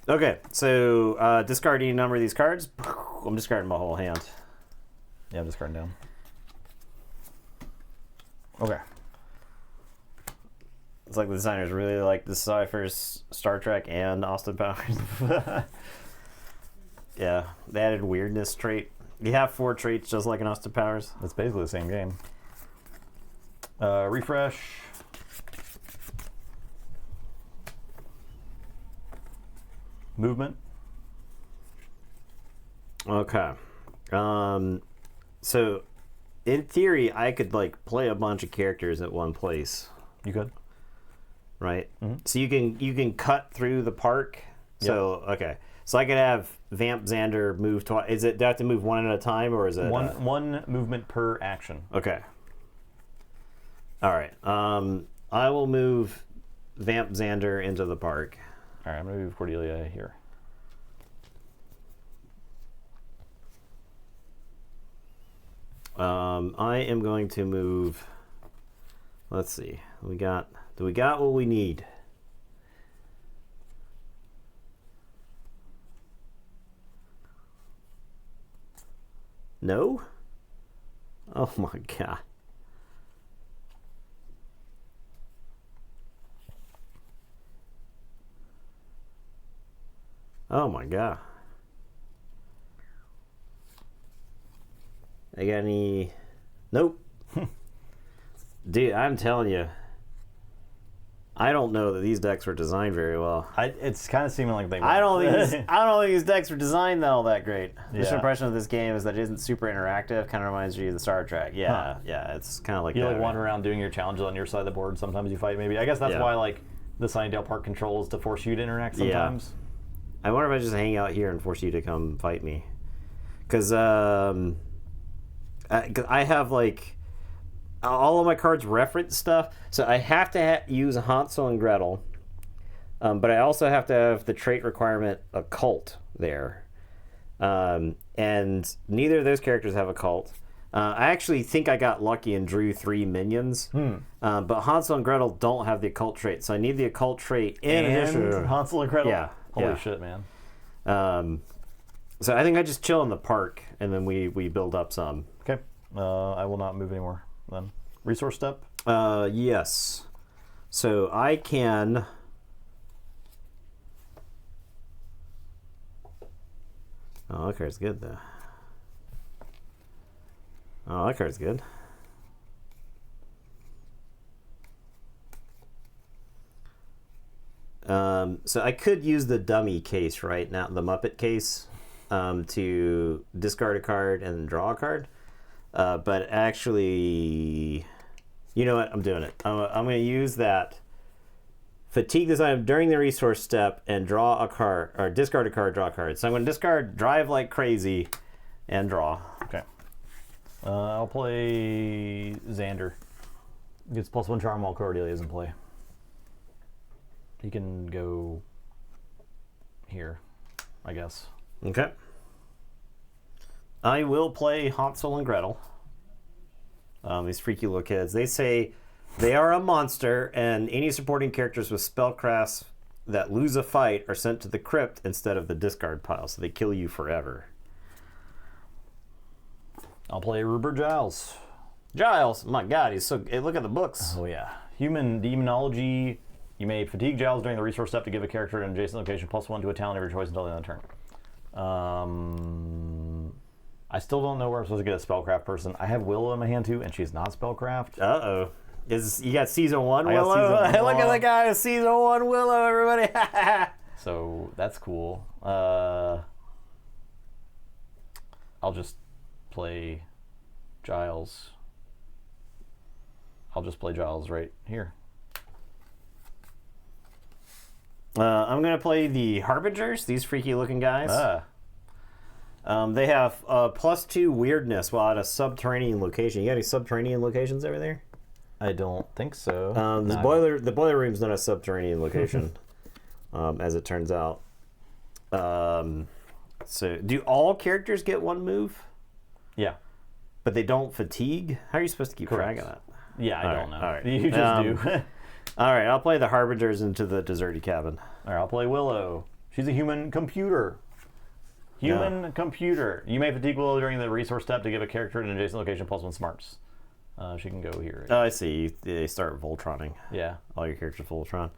Okay, so discarding a number of these cards. I'm discarding my whole hand. Yeah, I'm discarding down. Okay. It's like the designers really like Decipher's Star Trek and Austin Powers. Yeah, they added weirdness trait. You have 4 traits just like in Austin Powers. It's basically the same game. Refresh. Movement. Okay. So, in theory, I could like play a bunch of characters at one place, You could. right? Mm-hmm. So you can cut through the park. So okay. So I could have Vamp Xander move twice. Do I have to move one at a time, or is it one movement per action? Okay. All right. I will move Vamp Xander into the park. All right, I'm gonna move Cordelia here. I am going to move. Let's see. Do we got what we need? No? Oh my god. Oh my god. I got any? Nope. Dude, I'm telling you, I don't know that these decks were designed very well. It's kind of seeming like they. I don't think these decks were designed all that great. Yeah. The impression of this game is that it isn't super interactive. Kind of reminds you of the Star Trek. Yeah, yeah, it's kind of like You that. like wander around doing your challenges on your side of the board. Sometimes you fight. Maybe I guess that's why like the Sunnydale Park controls to force you to interact sometimes. I wonder if I just hang out here and force you to come fight me, because I have like all of my cards reference stuff, so I have to use Hansel and Gretel, but I also have to have the trait requirement Occult there, and neither of those characters have Occult. I actually think I got lucky and drew 3 minions, but Hansel and Gretel don't have the Occult trait, so I need the Occult trait in addition to Hansel and Gretel. Yeah. Holy shit, man. So I think I just chill in the park and then we build up some. Okay. I will not move anymore then. Resource step? Yes. So I can... Oh, that card's good though. Oh, that card's good. So I could use the dummy case right now, the Muppet case, to discard a card and draw a card. But actually, you know what? I'm doing it. I'm going to use that. Fatigue this item during the resource step and draw a card, or discard a card, draw a card. So I'm going to discard Drive Like Crazy and draw. Okay. I'll play Xander. Gets +1 charm while Cordelia is in play. He can go here, I guess. Okay. I will play Hansel and Gretel. These freaky little kids. They say they are a monster, and any supporting characters with spellcrafts that lose a fight are sent to the crypt instead of the discard pile, so they kill you forever. I'll play Rupert Giles. Giles, my God, he's so. Hey, look at the books. Oh yeah, Human Demonology. You may fatigue Giles during the resource step to give a character in an adjacent location +1 to a talent of your choice until the end of the turn. I still don't know where I'm supposed to get a spellcraft person. I have Willow in my hand too, and she's not spellcraft. Uh-oh. You got season 1 I got Willow? season Look at one. the guy with season 1 Willow, everybody. So that's cool. I'll just play Giles. I'll just play Giles right here. I'm going to play the Harbingers, these freaky looking guys. They have +2 weirdness while at a subterranean location. You got any subterranean locations over there? I don't think so. The boiler room's not a subterranean location, as it turns out. So, do all characters get one move? Yeah. But they don't fatigue? How are you supposed to keep track of that? Yeah, I don't know. All right. You just do. All right, I'll play the Harbingers into the deserted cabin. All right, I'll play Willow. She's a human computer. Computer. You may fatigue Willow during the resource step to give a character in an adjacent location +1 smarts. She can go here. Oh, I see. They start Voltroning. Yeah. All your characters Voltron.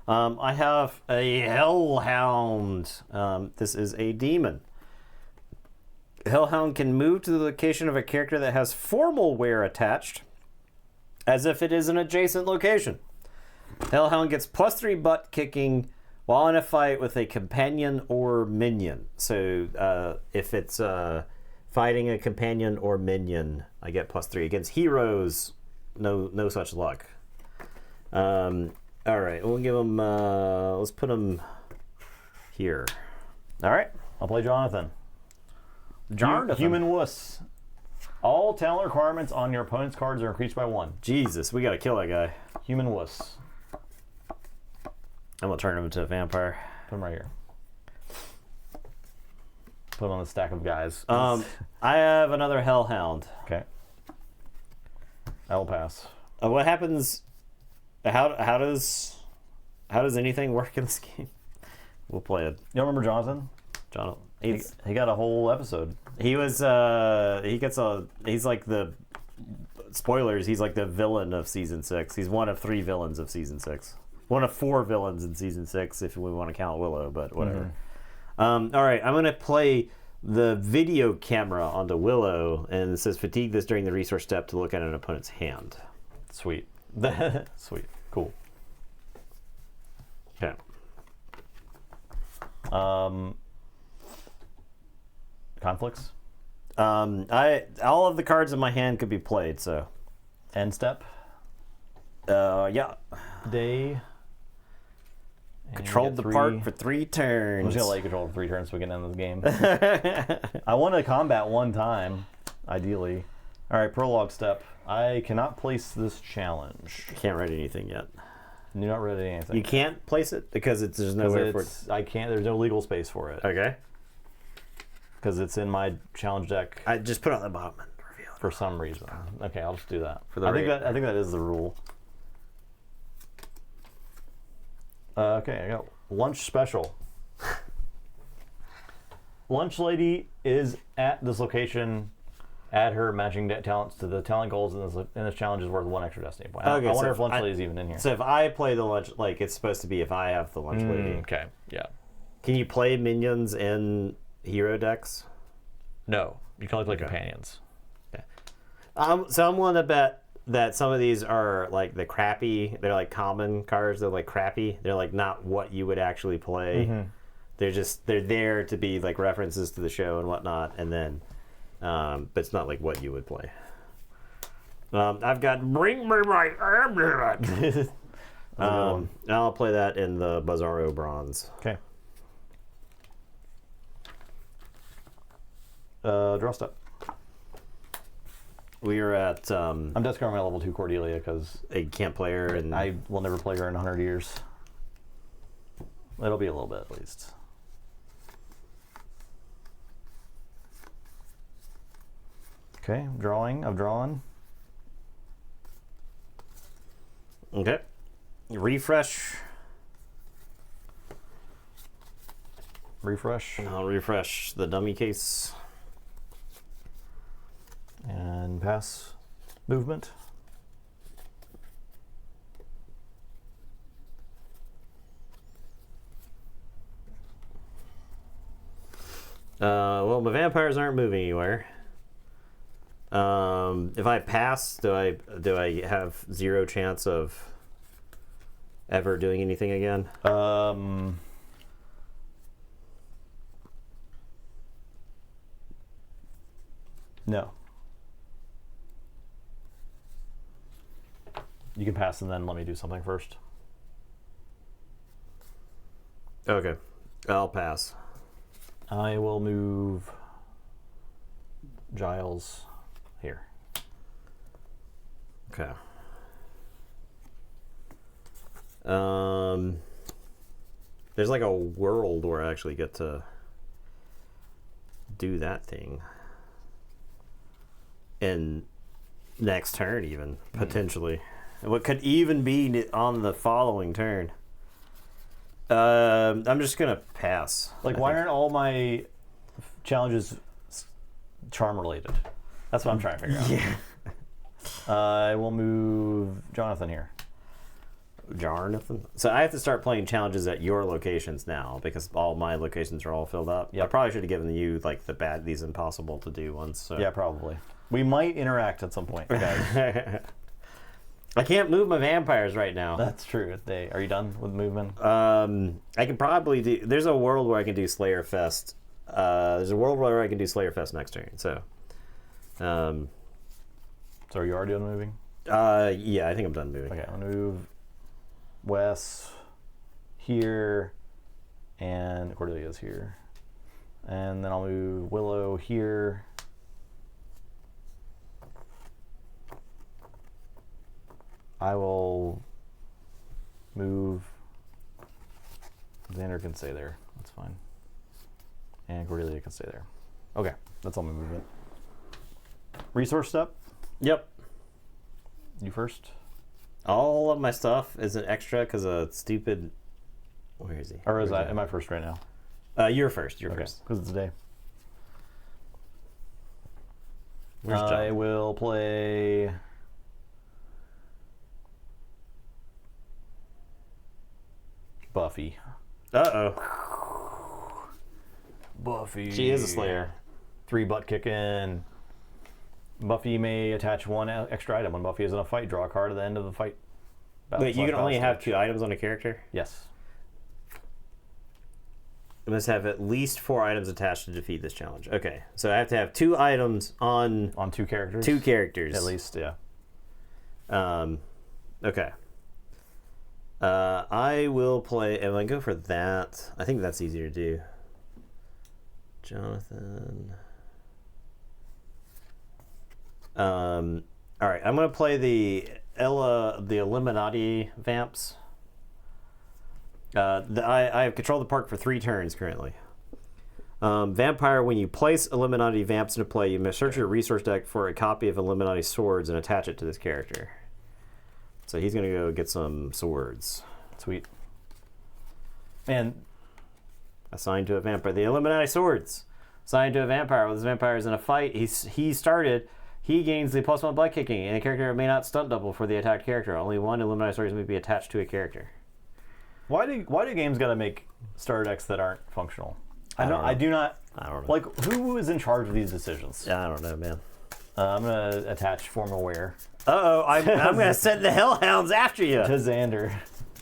I have a Hellhound. This is a demon. Hellhound can move to the location of a character that has formal wear attached, as if it is an adjacent location. Hellhound gets +3 butt kicking while in a fight with a companion or minion. So if it's fighting a companion or minion, I get +3. Against heroes, no such luck. All right, we'll give him. Let's put him here. All right, I'll play Jonathan. Jonathan. Human wuss. All talent requirements on your opponent's cards are increased by 1. Jesus, we gotta kill that guy. Human wuss. I'm gonna turn him into a vampire. Put him right here. Put him on the stack of guys. I have another Hellhound. Okay. I will pass. What happens? How does anything work in this game? We'll play it. You don't remember Jonathan? Jonathan. He got a whole episode. He's like the spoilers. He's like the villain of season 6. He's one of 3 villains of season 6. One of 4 villains in season 6, if we want to count Willow, but whatever. All right, I'm gonna play the video camera onto Willow, and it says fatigue this during the resource step to look at an opponent's hand. Sweet. Sweet. Cool. Okay. Conflicts. All of the cards in my hand could be played. So. End step. Yeah. Day. Controlled the part for 3 turns. I'm just gonna let you control for 3 turns so we can end the game. I want to combat 1 time, ideally. All right, prologue step. I cannot place this challenge. Can't write anything yet. You're not ready anything. You can't place it because there's nowhere for it. I can't. There's no legal space for it. Okay. Because it's in my challenge deck. I just put it on the bottom and reveal it. For some reason. Okay, I'll just do that. For I think that is the rule. Okay, I got lunch special. Lunch lady is at this location. Add her matching talents to the talent goals, and this challenge is worth 1 extra destiny point. Okay, I wonder if lunch lady is even in here. So if I play the lunch, like it's supposed to be if I have the lunch lady. Okay, yeah. Can you play minions in hero decks? No, you can only play companions. Okay. So I'm willing to bet that some of these are like the crappy. They're like common cards. They're like crappy. They're like not what you would actually play. Mm-hmm. They're there to be like references to the show and whatnot, and then. But it's not like what you would play. I've got Bring Me My Ambulance. I'll play that in the Bizarro Bronze. Okay. Draw step. We are at. I'm discarding my level 2 Cordelia because I can't play her, and I will never play her in 100 years. It'll be a little bit at least. Okay, drawing. I've drawn. Okay. Refresh. Refresh. I'll refresh the dummy case. And pass movement. Well, my vampires aren't moving anywhere. If I pass, do I have 0 chance of ever doing anything again? No. You can pass and then let me do something first. Okay. I'll pass. I will move Giles here. Okay. There's like a world where I actually get to do that thing. And next turn even, potentially. What could even be on the following turn. I'm just going to pass. Like, why aren't all my challenges charm related? That's what I'm trying to figure out. Yeah. I will move Jonathan here. Jonathan. So I have to start playing challenges at your locations now because all my locations are all filled up. Yep. I probably should have given you like these impossible to do ones. So. Yeah, probably. We might interact at some point, guys. I can't move my vampires right now. That's true. Are you done with movement? I can probably do. There's a world where I can do Slayer Fest. There's a world where I can do Slayer Fest next turn. So. So are you already done moving? Yeah, I think I'm done moving. Okay, I'm gonna move Wes here, and Cordelia's here, and then I'll move Willow here. I will move. Xander can stay there. That's fine. And Cordelia can stay there. Okay, that's all my movement. Resource step? Yep. You first? All of my stuff is an extra because of stupid. Where is he? Or am I first right now? You're first. You're Okay, first. because it's a day. Where's I John? will play. Buffy. Uh-oh. Buffy. She is a Slayer. 3 butt kicking. Buffy may attach 1 extra item. When Buffy is in a fight, draw a card at the end of the fight. Wait, you can only have stage. 2 items on a character? Yes. I must have at least 4 items attached to defeat this challenge. Okay, so I have to have 2 items on 2 characters? 2 characters. At least, yeah. Okay. I will play, and I go for that. I think that's easier to do. Jonathan. All right, I'm going to play the Illuminati Vamps. I have control of the park for 3 turns currently. Vampire, when you place Illuminati Vamps into play, you must search your resource deck for a copy of Illuminati Swords and attach it to this character. So he's going to go get some swords. Sweet. And Assigned to a vampire. The Illuminati Swords. Assigned to a vampire. When this vampire is in a fight, he gains the +1 blood kicking, and a character may not stunt double for the attacked character. Only 1 Illuminati Swords may be attached to a character. why do games gotta make starter decks that aren't functional? I don't know. Like, who is in charge of these decisions? I don't know, man. I'm gonna attach Formal Wear I'm going to send the Hellhounds after you. to Xander.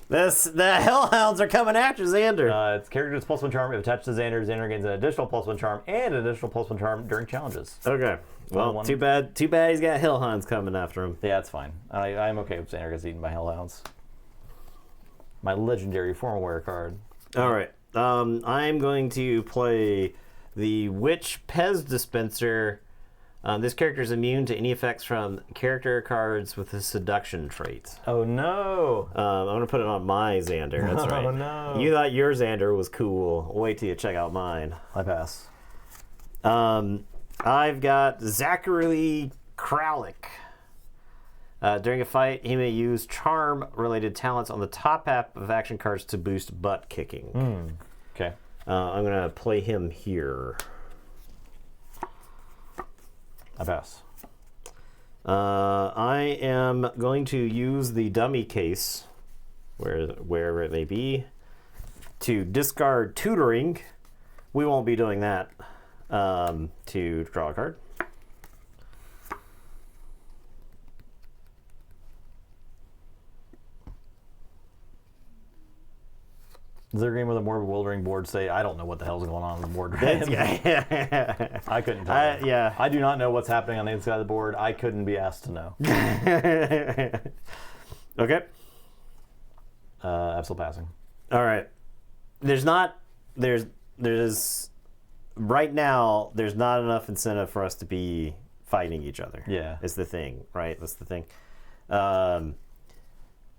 The Hellhounds are coming after Xander. It's character gets +1 charm. If attached to Xander, Xander gains an additional +1 charm and an additional +1 charm during challenges. Okay. Well, too bad he's got Hellhounds coming after him. Yeah, that's fine. I'm okay if Xander gets eaten by Hellhounds. My legendary Formal Wear card. All right. I'm going to play the Witch Pez Dispenser. This character is immune to any effects from character cards with a seduction trait. Oh no! I'm going to put it on my Xander. That's right. Oh no! You thought your Xander was cool. Wait till you check out mine. I pass. I've got Zachary Kralik. During a fight, he may use charm-related talents on the top half of action cards to boost butt kicking. Okay. I'm going to play him here. I pass. I am going to use the dummy case, wherever it may be, to discard tutoring. We won't be doing that. To draw a card. Is there a game with a more bewildering board say, I don't know what the hell's going on the board? Right? I couldn't tell you. Yeah. I do not know what's happening on the inside of the board. I couldn't be asked to know. Okay. I'm still passing. All right. there's right now there's not enough incentive for us to be fighting each other. Yeah, is the thing, right? That's the thing.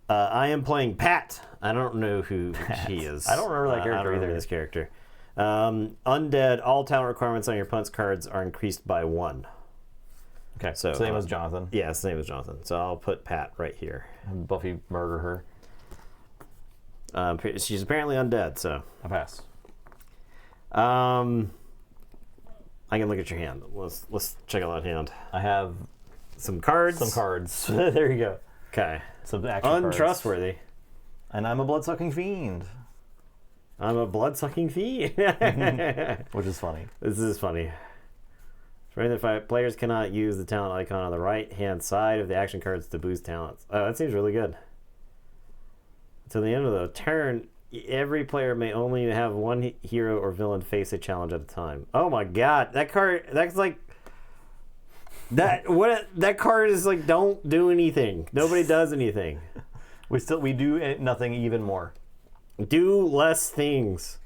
I am playing Pat. I don't know who he is. I don't remember that character I don't remember either. this character. Undead. All talent requirements on your opponent's cards are increased by 1. Okay, so same as Jonathan. Yeah, same as Jonathan. So I'll put Pat right here. Buffy murder her. She's apparently undead, so I pass. I can look at your hand. Let's check out that hand. I have some cards. There you go. Okay. Some action Untrustworthy. Cards. And I'm a blood-sucking fiend. I'm a blood-sucking fiend. Which is funny. This is funny. Players cannot use the talent icon on the right-hand side of the action cards to boost talents. Oh, that seems really good. Until the end of the turn, every player may only have one hero or villain face a challenge at a time. Oh my god, that card, that's like... That card is like, don't do anything. Nobody does anything. We do nothing even more. Do less things.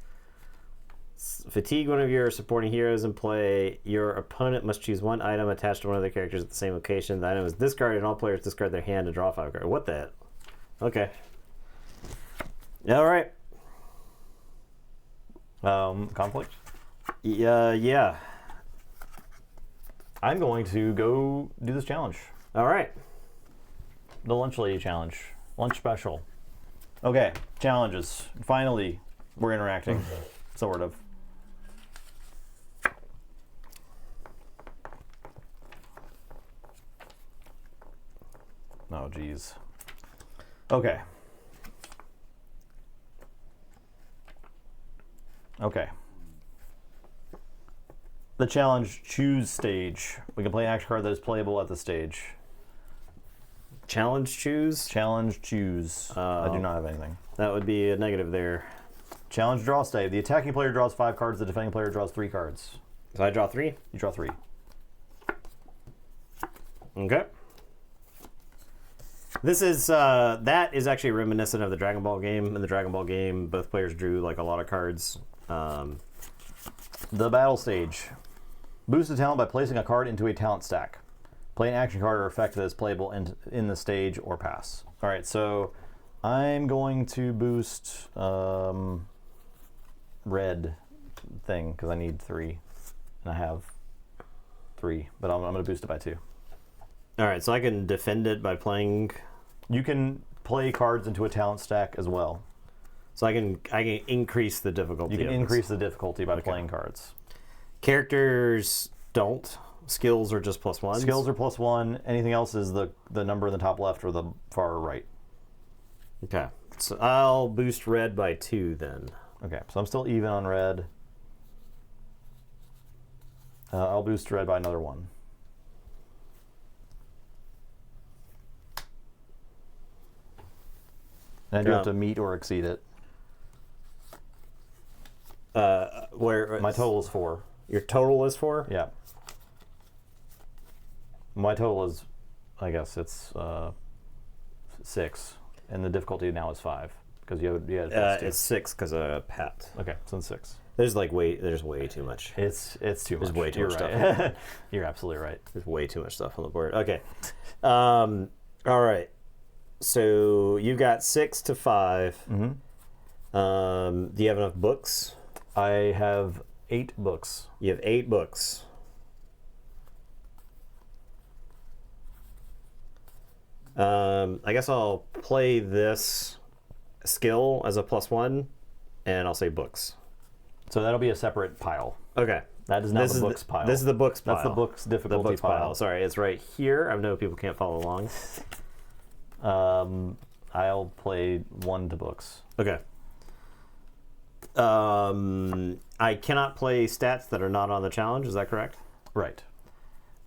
Fatigue one of your supporting heroes in play. Your opponent must choose one item attached to one of their characters at the same location. The item is discarded, and all players discard their hand and draw 5 cards. What the? Okay. All right. Conflict? Yeah. I'm going to go do this challenge. All right. The Lunch Lady Challenge. Lunch Special. Okay, challenges. Finally, we're interacting. Sort of. Oh, geez. Okay. Okay. The challenge, choose stage. We can play an action card that is playable at the stage. Challenge, choose? Challenge, choose. I do not have anything. That would be a negative there. Challenge, draw stage. The attacking player draws 5 cards. The defending player draws 3 cards. So I draw 3? You draw 3. Okay. This is, that is actually reminiscent of the Dragon Ball game. In the Dragon Ball game, both players drew like a lot of cards. The battle stage. Boost a talent by placing a card into a talent stack. Play an action card or effect that is playable in the stage or pass. All right, so I'm going to boost red thing because I need 3, and I have 3, but I'm going to boost it by 2. All right, so I can defend it by playing. You can play cards into a talent stack as well. So I can increase the difficulty. You can increase the difficulty by playing cards. Characters don't. Skills are just +1. Skills are +1. Anything else is the number in the top left or the far right. Okay. So I'll boost red by 2 then. Okay, so I'm still even on red. I'll boost red by another 1. And I do have to meet or exceed it. Where my total is 4. Your total is 4? Yeah. My total is, I guess it's 6, and the difficulty now is 5 because you had it's 6 because of Pat. Okay, so it's 6. There's way too much. It's too much. There's way too much stuff. Right. You're absolutely right. There's way too much stuff on the board. Okay. All right. So you got 6 to 5. Mm-hmm. Do you have enough books? I have 8 books. You have 8 books. I guess I'll play this skill as a +1, and I'll say books. So that'll be a separate pile. Okay. That is not the books pile. This is the books pile. That's the books difficulty the books pile. Sorry, it's right here. I know people can't follow along. I'll play 1 to books. Okay. I cannot play stats that are not on the challenge. Is that correct? Right.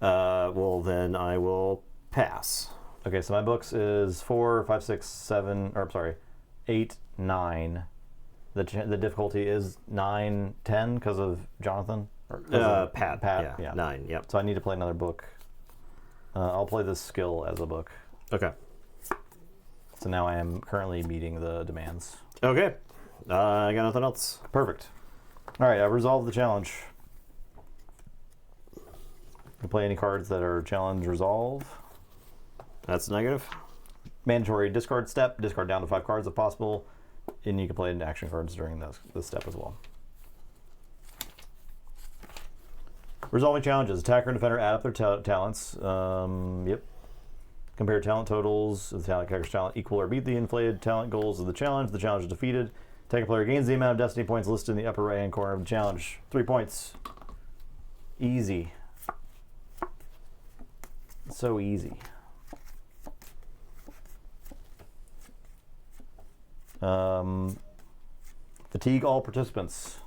Well, then I will pass. Okay, so my books is 4, 5, 6, 7, or I'm sorry, 8, 9. The difficulty is 9, 10 because of Jonathan? Pat. Pat, yeah. 9, yep. So I need to play another book. I'll play this skill as a book. Okay. So now I am currently meeting the demands. Okay. I got nothing else. Perfect. All right, I've resolved the challenge. You can play any cards that are challenge resolve. That's negative. Mandatory discard step. Discard down to 5 cards if possible. And you can play action cards during this step as well. Resolving challenges. Attacker and defender add up their talents. Yep. Compare talent totals. If the talent character's talent equal or beat the inflated talent goals of the challenge, the challenge is defeated. Attacker player gains the amount of destiny points listed in the upper right-hand corner of the challenge. 3 points. Easy. So easy. Fatigue all participants.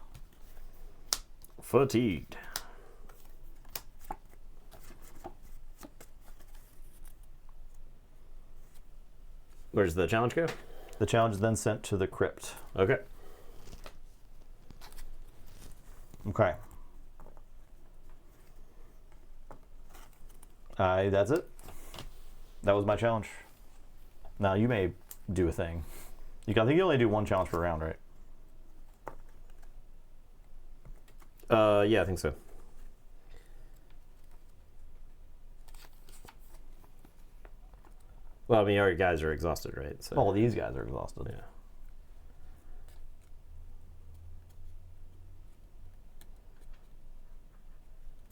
Fatigued. Where's the challenge go? The challenge is then sent to the crypt. Okay. Okay. That's it. That was my challenge. Now you may do a thing. I think you only do 1 challenge per round, right? Yeah, I think so. Well, I mean, our guys are exhausted, right? So. All these guys are exhausted.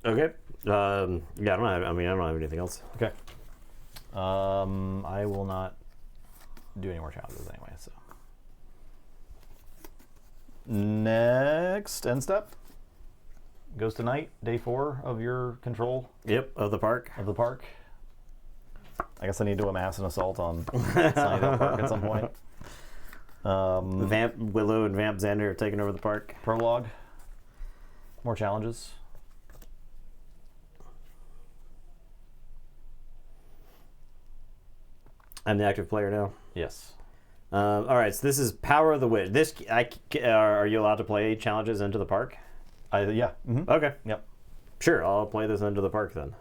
Yeah. Okay. Yeah, I don't have anything else. Okay. I will not do any more challenges anyway, so. Next end step goes to night, day 4 of your control. Yep, of the park. Of the park. I guess I need to amass an assault on Sunnydale Park at some point. Vamp Willow and Vamp Xander have taken over the park. Prologue. More challenges. I'm the active player now. Yes. All right, so this is Power of the Witch. Are you allowed to play challenges into the park? Yeah. Mm-hmm. Okay. Yep. Sure, I'll play this into the park then.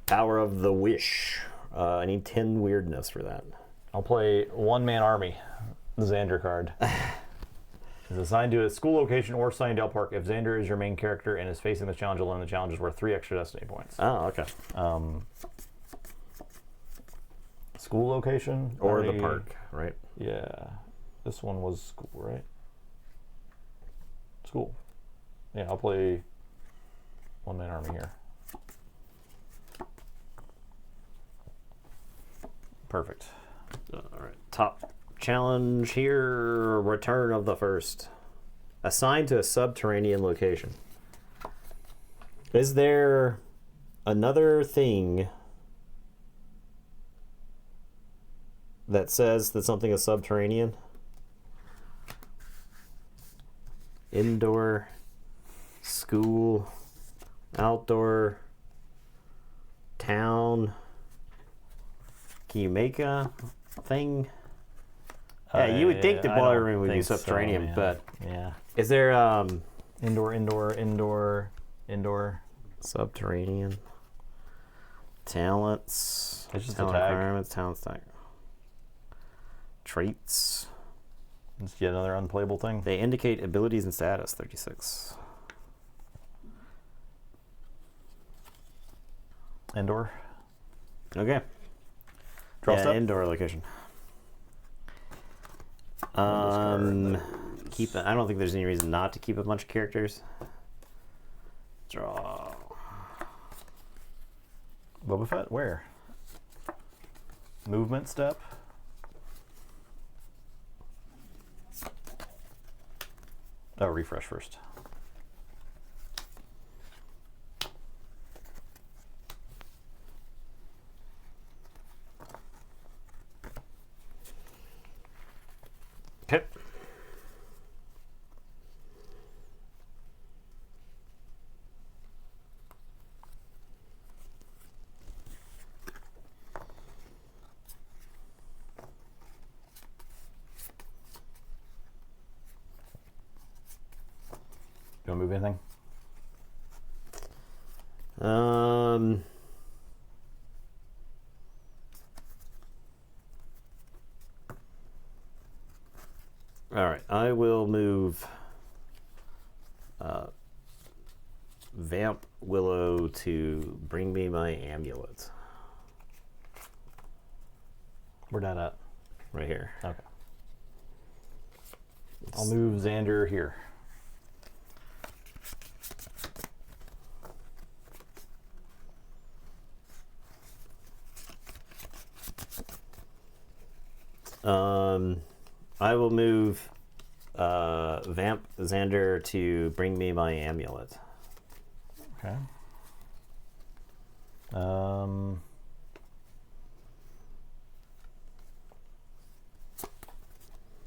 Power of the Wish. I need 10 weirdness for that. I'll play One-Man Army, the Xander card. It's assigned to a school location or Sunnydale Park. If Xander is your main character and is facing the challenge alone, the challenge is worth 3 extra destiny points. Oh, okay. School location? Or the park, right? Yeah. This one was school, right? School. Yeah, I'll play One-Man Army here. Perfect. All right. Top challenge here. Return of the First. Assigned to a subterranean location. Is there another thing that says that something is subterranean? Indoor, school, outdoor, town. Can you make a thing? Yeah, you would think the boiler room would be subterranean, but yeah. Is there indoor subterranean talents? It's just talent a tag. requirements, talent stack. Traits. It's yet another unplayable thing. They indicate abilities and status. 36. Indoor. Okay. Draw yeah, step. Indoor location. Keep. I don't think there's any reason not to keep a bunch of characters. Draw. Boba Fett? Where? Movement step. Oh, refresh first. Okay. You want to move anything? All right, I will move Vamp Willow to bring me my amulet. Where's that at? Right here. Okay. I'll move Xander here. I will move Vamp Xander to bring me my amulet. Okay. I'll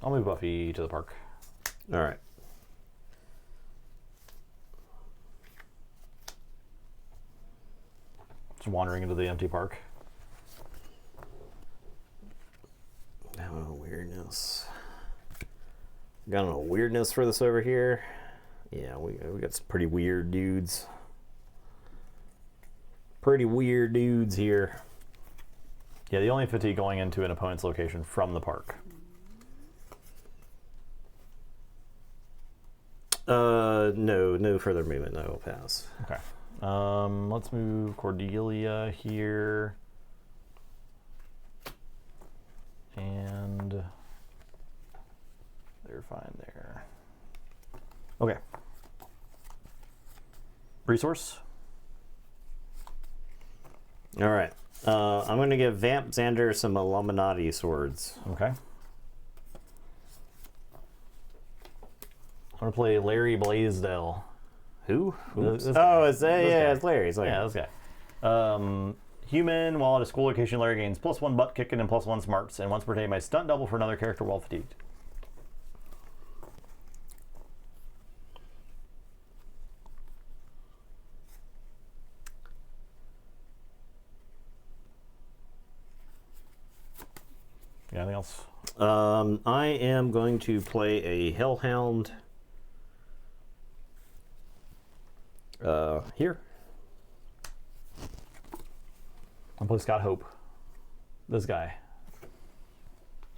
move Buffy to the park. All right. Just wandering into the empty park. Oh, weirdness. Got a weirdness for this over here. Yeah, we got some pretty weird dudes. Pretty weird dudes here. Yeah, the only fatigue going into an opponent's location from the park. No further movement. No, I'll pass. Okay. Let's move Cordelia here. And they're fine there. Okay. Resource. All right. I'm going to give Vamp Xander some Illuminati swords. Okay. I'm gonna play Larry Blaisdell. Who? This Oh, guy. it's Larry. It's Larry. Yeah, this guy. Human, while at a school location, Larry gains +1 butt kicking and +1 smarts, and once per day, my stunt double for another character while fatigued. Anything else? I am going to play a Hellhound. Here. I'll play Scott Hope. This guy.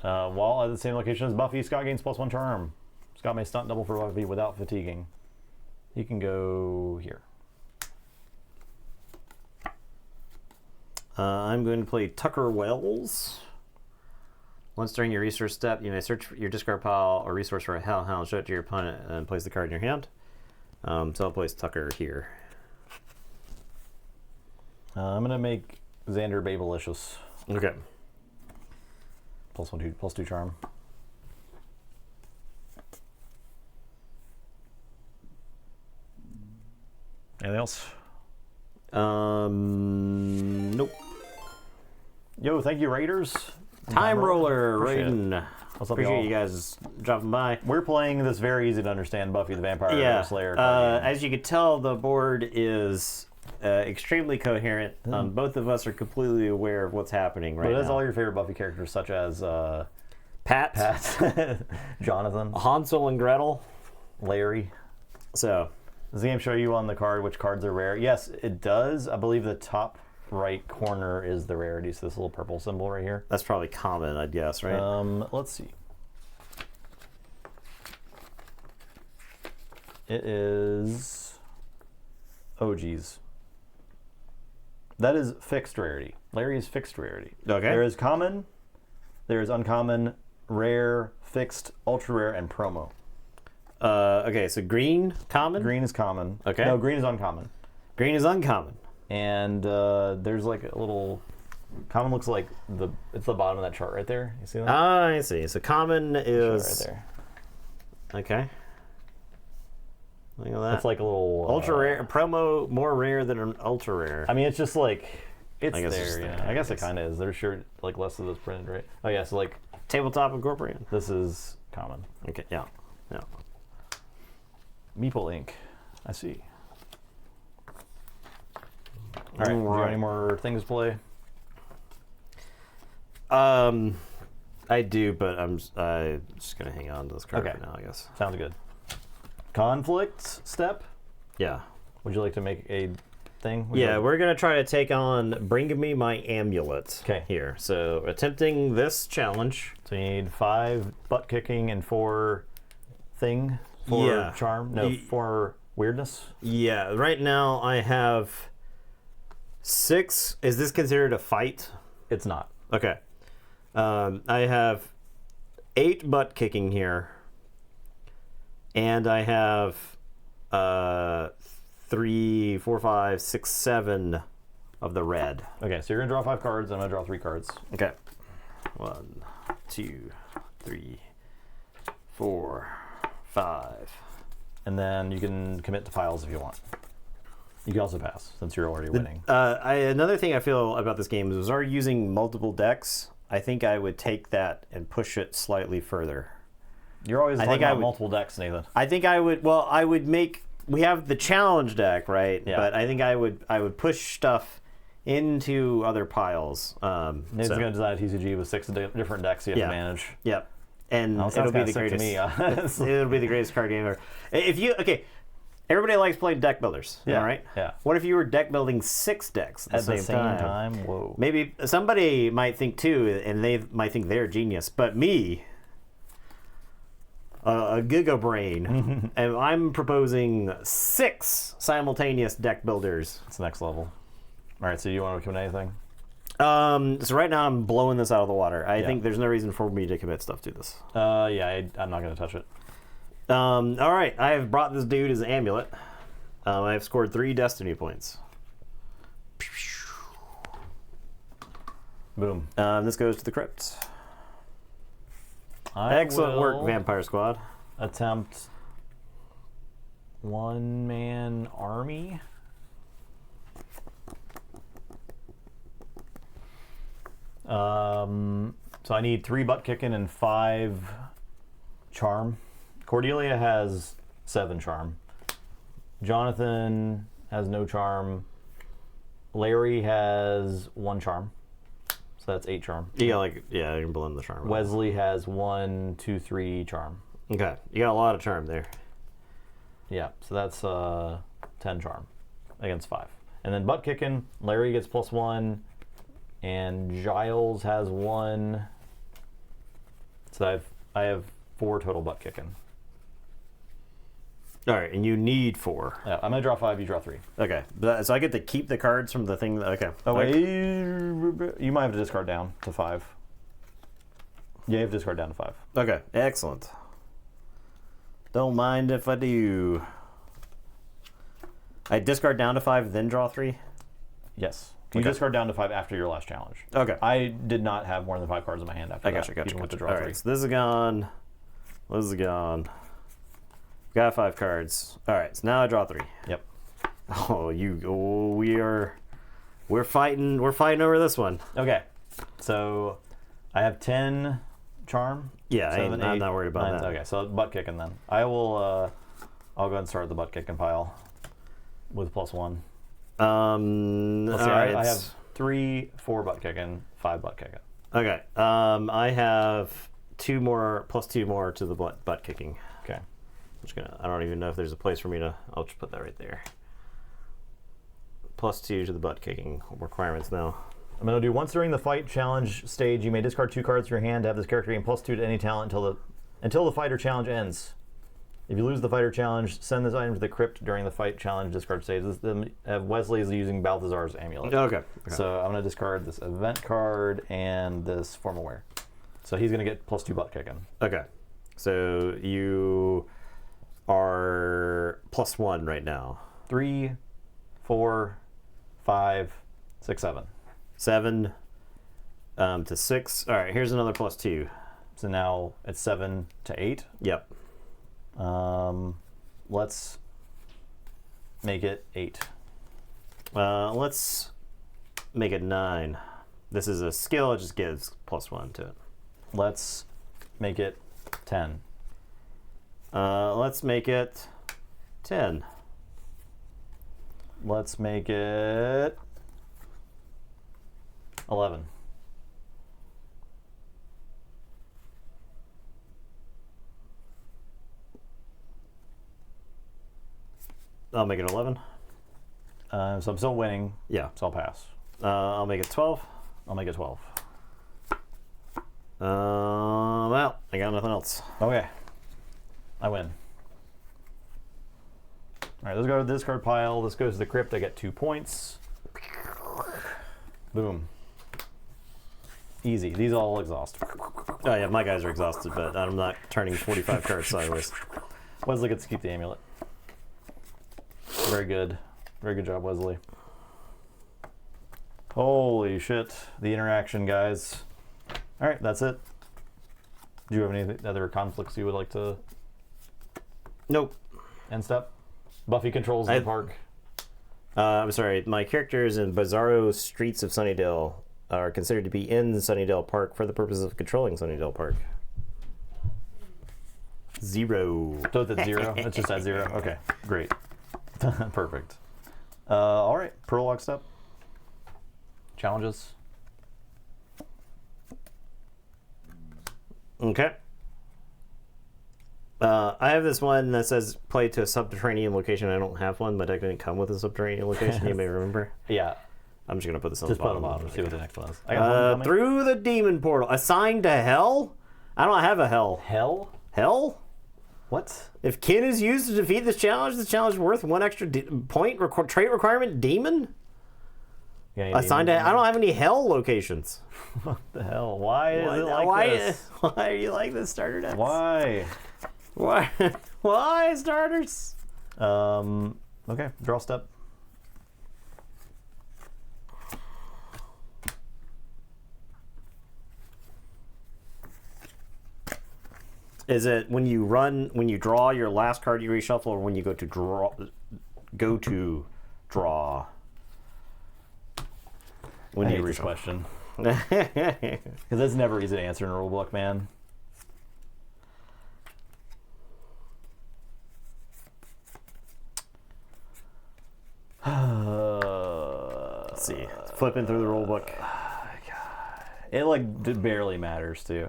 While at the same location as Buffy, Scott gains +1 charm. Scott may stunt double for Buffy without fatiguing. He can go here. I'm going to play Tucker Wells. Once during your resource step, you may search your discard pile or resource for a Hellhound, show it to your opponent, and place the card in your hand. So I'll place Tucker here. I'm gonna make Xander Babelicious. Okay. +2 charm. Anything else? Nope. Yo, thank you, Raiders. Time Roller, Appreciate it. Raiden. What's up, Appreciate y'all? you guys dropping by. We're playing this very easy to understand Buffy the Vampire Slayer. As you can tell, the board is extremely coherent. Both of us are completely aware of what's happening right But now. it has all your favorite Buffy characters, such as Pat, Jonathan, Hansel and Gretel. Larry. So, Does the game show you on the card which cards are rare? Yes, it does. I believe the top right corner is the rarity, so this little purple symbol right here. that's probably common, I'd guess, right? Let's see. It is... Oh, geez. That is fixed rarity. Larry is fixed rarity. Okay. There is common, there is uncommon, rare, fixed, ultra rare, and promo. Okay, so green, common? Green is common. Okay. No, green is uncommon. Green is uncommon. And there's like a little... Common looks like it's the bottom of that chart right there. You see that? Ah, I see. So common is... Right there. Okay. Look at that. It's like a little... ultra rare. Promo more rare than an ultra rare. I mean, it's just like... It's I guess there, it's yeah. there, I guess I it kind of is. There's sure like less of this printed, right? Oh yeah, so like Tabletop Incorporated. this is common. Okay, yeah. Meeple Ink. I see. All right. Do you have any more things to play? I do, but I'm just gonna hang on to this card Okay. for now, I guess. Sounds good. Conflict step. Yeah. Would you like to make a thing? Yeah, we're gonna try to take on Bring Me My Amulet. Okay. Here, so attempting this challenge. So you need 5 butt kicking and 4 thing for Yeah. charm. No, 4 weirdness. Yeah, right now I have 6. Is this considered a fight? It's not. Okay. I have 8 butt kicking here, and I have 3, 4, 5, 6, 7 of the red. Okay, so you're gonna draw 5 cards. I'm gonna draw 3 cards. Okay. 1, 2, 3, 4, 5. And then you can commit to piles if you want. You can also pass since you're already winning. Another thing I feel about this game is, we're using multiple decks. I think I would take that and push it slightly further. You're always talking think I about would- multiple decks, Nathan. I think I would. Well, I would make. We have the challenge deck, right? Yeah. But I think I would push stuff into other piles. Nathan's so- gonna design a TCG with 6 different decks you have Yeah. to manage. Yep. And Well, it'll sounds be kinda the sick to greatest. me. It'll be the greatest card game ever. If you everybody likes playing deck builders. Yeah, All right. yeah. What if you were deck building 6 decks at the same time? Whoa. Maybe somebody might think 2, and they might think they're genius. But me, a giga brain, and I'm proposing 6 simultaneous deck builders. It's next level. All right, so you want to commit anything? So right now I'm blowing this out of the water. I Yeah. think there's no reason for me to commit stuff to this. Yeah, I'm not gonna touch it. All right, I have brought this dude as amulet. I have scored 3 destiny points. Boom. This goes to the crypt. I Excellent work, will Vampire Squad. Attempt 1-man army. So I need 3 butt kicking and 5 charm. Cordelia has 7 charm. Jonathan has no charm. Larry has 1 charm. So that's 8 charm. You got you can blend the charm. Wesley has 1, 2, 3 charm. Okay, you got a lot of charm there. Yeah, so that's 10 charm against 5. And then butt kicking, Larry gets +1, and Giles has 1. So I have 4 total butt kicking. All right, and you need 4. Yeah, I'm gonna draw 5. You draw 3. Okay, so I get to keep the cards from the thing. Okay. Oh wait, you might have to discard down to 5. Yeah, you have to discard down to 5. Okay, excellent. Don't mind if I do. I discard down to 5, then draw 3. Yes, you Okay. discard down to 5 after your last challenge. Okay. I did not have more than 5 cards in my hand after I that. gotcha. Even with the draw All 3. right, so this is gone. This is gone. Got 5 cards. All right, so now I draw 3. Yep. We're fighting over this one. Okay, so I have 10 charm. Yeah, 7, I'm 8, not worried about 9. that. Okay, so butt kicking then. I will. I'll go ahead and start the butt kicking pile with +1. Let's see. All right, I have 3, 4 butt kicking, 5 butt kicking. Okay. I have 2 more plus 2 more to the butt kicking. Okay. I don't even know if there's a place for me to. I'll just put that right there. +2 to the butt kicking requirements now. I'm going to do once during the fight challenge stage, you may discard 2 cards from your hand to have this character gain +2 to any talent until the fighter challenge ends. If you lose the fighter challenge, send this item to the crypt during the fight challenge discard stage. Wesley is using Balthazar's amulet. Okay. So I'm going to discard this event card and this formal wear. So he's going to get +2 butt kicking. Okay. So you are +1 right now. 3, 4, 5, 6, 7. 7 to 6. All right, here's another +2. So now it's 7 to 8. Yep. Let's make it 8. Let's make it 9. This is a skill, it just gives +1 to it. Let's make it 10. Let's make it 10. Let's make it 11. I'll make it 11. So I'm still winning. Yeah. So I'll pass. I'll make it 12. I'll make it 12. Well, I got nothing else. Okay. I win. All right, those go to the discard pile. This goes to the crypt. I get 2 points. Boom. Easy. These all exhaust. Oh yeah, my guys are exhausted, but I'm not turning 45 cards sideways. Wesley gets to keep the amulet. Very good. Very good job, Wesley. Holy shit. The interaction, guys. All right, that's it. Do you have any other conflicts you would like to Nope. end step? Buffy controls the park. I'm sorry, my characters in Bizarro Streets of Sunnydale are considered to be in Sunnydale Park for the purpose of controlling Sunnydale Park. 0. So that's 0? It's just at 0? Okay, great. Perfect. All right, prologue step. Challenges. Okay. I have this one that says play to a subterranean location. I don't have one. My deck didn't come with a subterranean location. You may remember. Yeah. I'm just going to put this on Just the put it bottom. on the bottom. See what the next one is. I got one coming. Through the demon portal. Assigned to hell? I don't have a hell. Hell? Hell? What? If kin is used to defeat this challenge is worth 1 extra point. Trait requirement demon? Assigned to. I don't have any hell locations. What the hell? Why is it like this? Why are you like this, starter decks? Why? Why? Why, starters? Okay, draw step. Is it when you draw your last card you reshuffle, or when you go to draw? When I you hate this reshuffle. question. Because that's never easy to answer in a rulebook, man. Let's see. Flipping through the rulebook. It like barely matters too.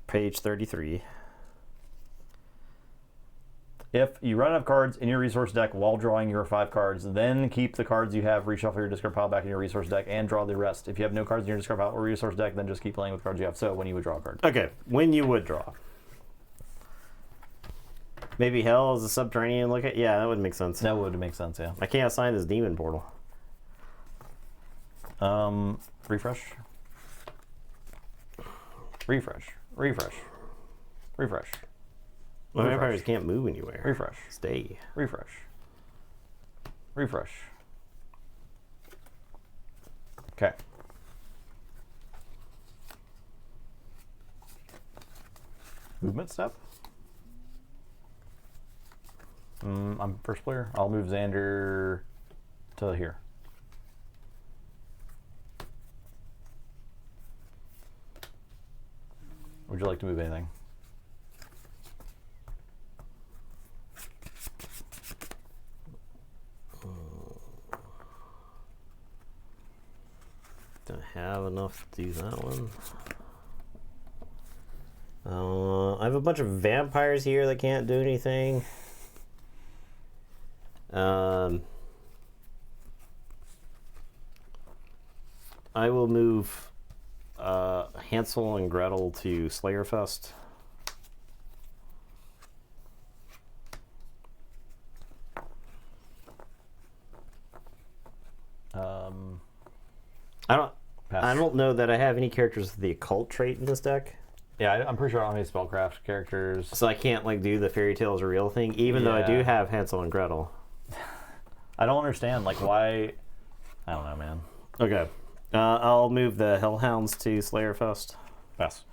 Page 33. If you run out of cards in your resource deck while drawing your 5 cards, then keep the cards you have, reshuffle your discard pile back in your resource deck, and draw the rest. If you have no cards in your discard pile or resource deck, then just keep playing with cards you have. So when you would draw a card. Okay, when you would draw. Maybe hell is a subterranean look at. Yeah, that would make sense. That would make sense, yeah. I can't assign this demon portal. Refresh. Refresh. Refresh. Refresh. Well, vampires can't move anywhere. Refresh. Stay. Refresh. Refresh. Okay. Movement step. I'm first player. I'll move Xander to here. Would you like to move anything? Don't have enough to do that one. I have a bunch of vampires here that can't do anything. I will move Hansel and Gretel to Slayerfest. I don't know that I have any characters with the occult trait in this deck. Yeah, I'm pretty sure I don't have any spellcraft characters. So I can't like do the fairy tales are real thing, even though I do have Hansel and Gretel. I don't understand, like, why. I don't know, man. Okay. I'll move the Hellhounds to Slayerfest. Pass.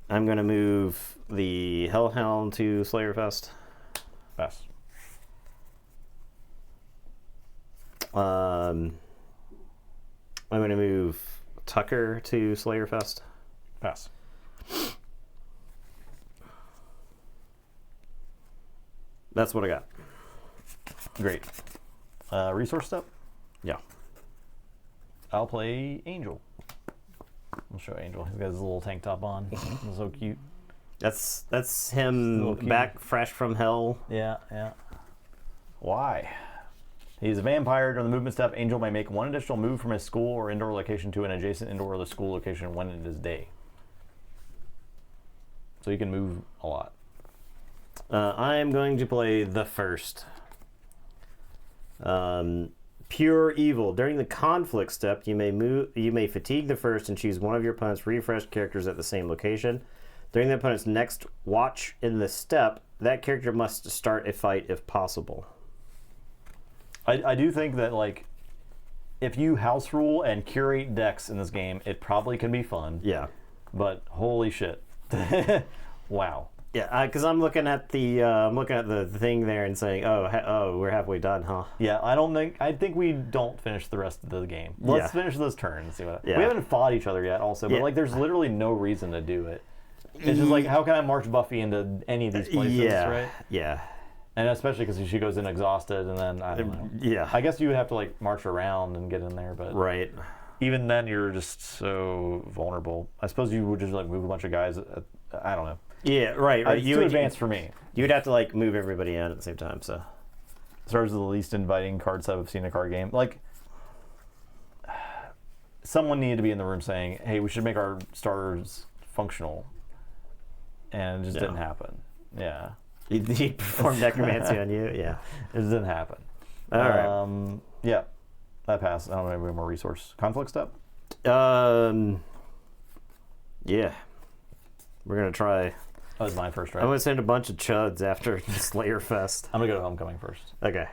I'm going to move the Hellhound to Slayerfest. Pass. I'm going to move Tucker to Slayerfest. Pass. That's what I got. Great. Resource step? Yeah. I'll play Angel. I'll show Angel. He's got his little tank top on. He's so cute. That's him back fresh from hell. Yeah. Why? He's a vampire. During the movement step, Angel may make one additional move from his school or indoor location to an adjacent indoor or the school location when it is day. So he can move a lot. I am going to play the first. Pure evil. During the conflict step, you may fatigue the first and choose one of your opponent's refreshed characters at the same location. During the opponent's next watch in the step, that character must start a fight if possible. I do think that, like, if you house rule and curate decks in this game, it probably can be fun. Yeah. But holy shit. Wow. Yeah, because I'm looking at the thing there and saying, oh, we're halfway done, huh? Yeah, I think we don't finish the rest of the game. Let's finish this turn and see what. Yeah. We haven't fought each other yet, also, but like, there's literally no reason to do it. It's just like, how can I march Buffy into any of these places, right? Yeah. And especially because she goes in exhausted, and then I don't know. Yeah. I guess you would have to like march around and get in there, but right. Even then, you're just so vulnerable. I suppose you would just like move a bunch of guys. I don't know. Yeah, right. It's too advanced for me. You would have to like move everybody in at the same time. So, as far as the least inviting cards I've seen in a card game, like someone needed to be in the room saying, "Hey, we should make our starters functional," and it just didn't happen. Yeah. He performed necromancy on you? Yeah. It didn't happen. All right. Yeah. That passed. I don't have any more resource. Conflict step? Yeah. We're going to try. That was my first, right? I'm going to send a bunch of chuds after Slayer Fest. I'm going to go to Homecoming first. Okay.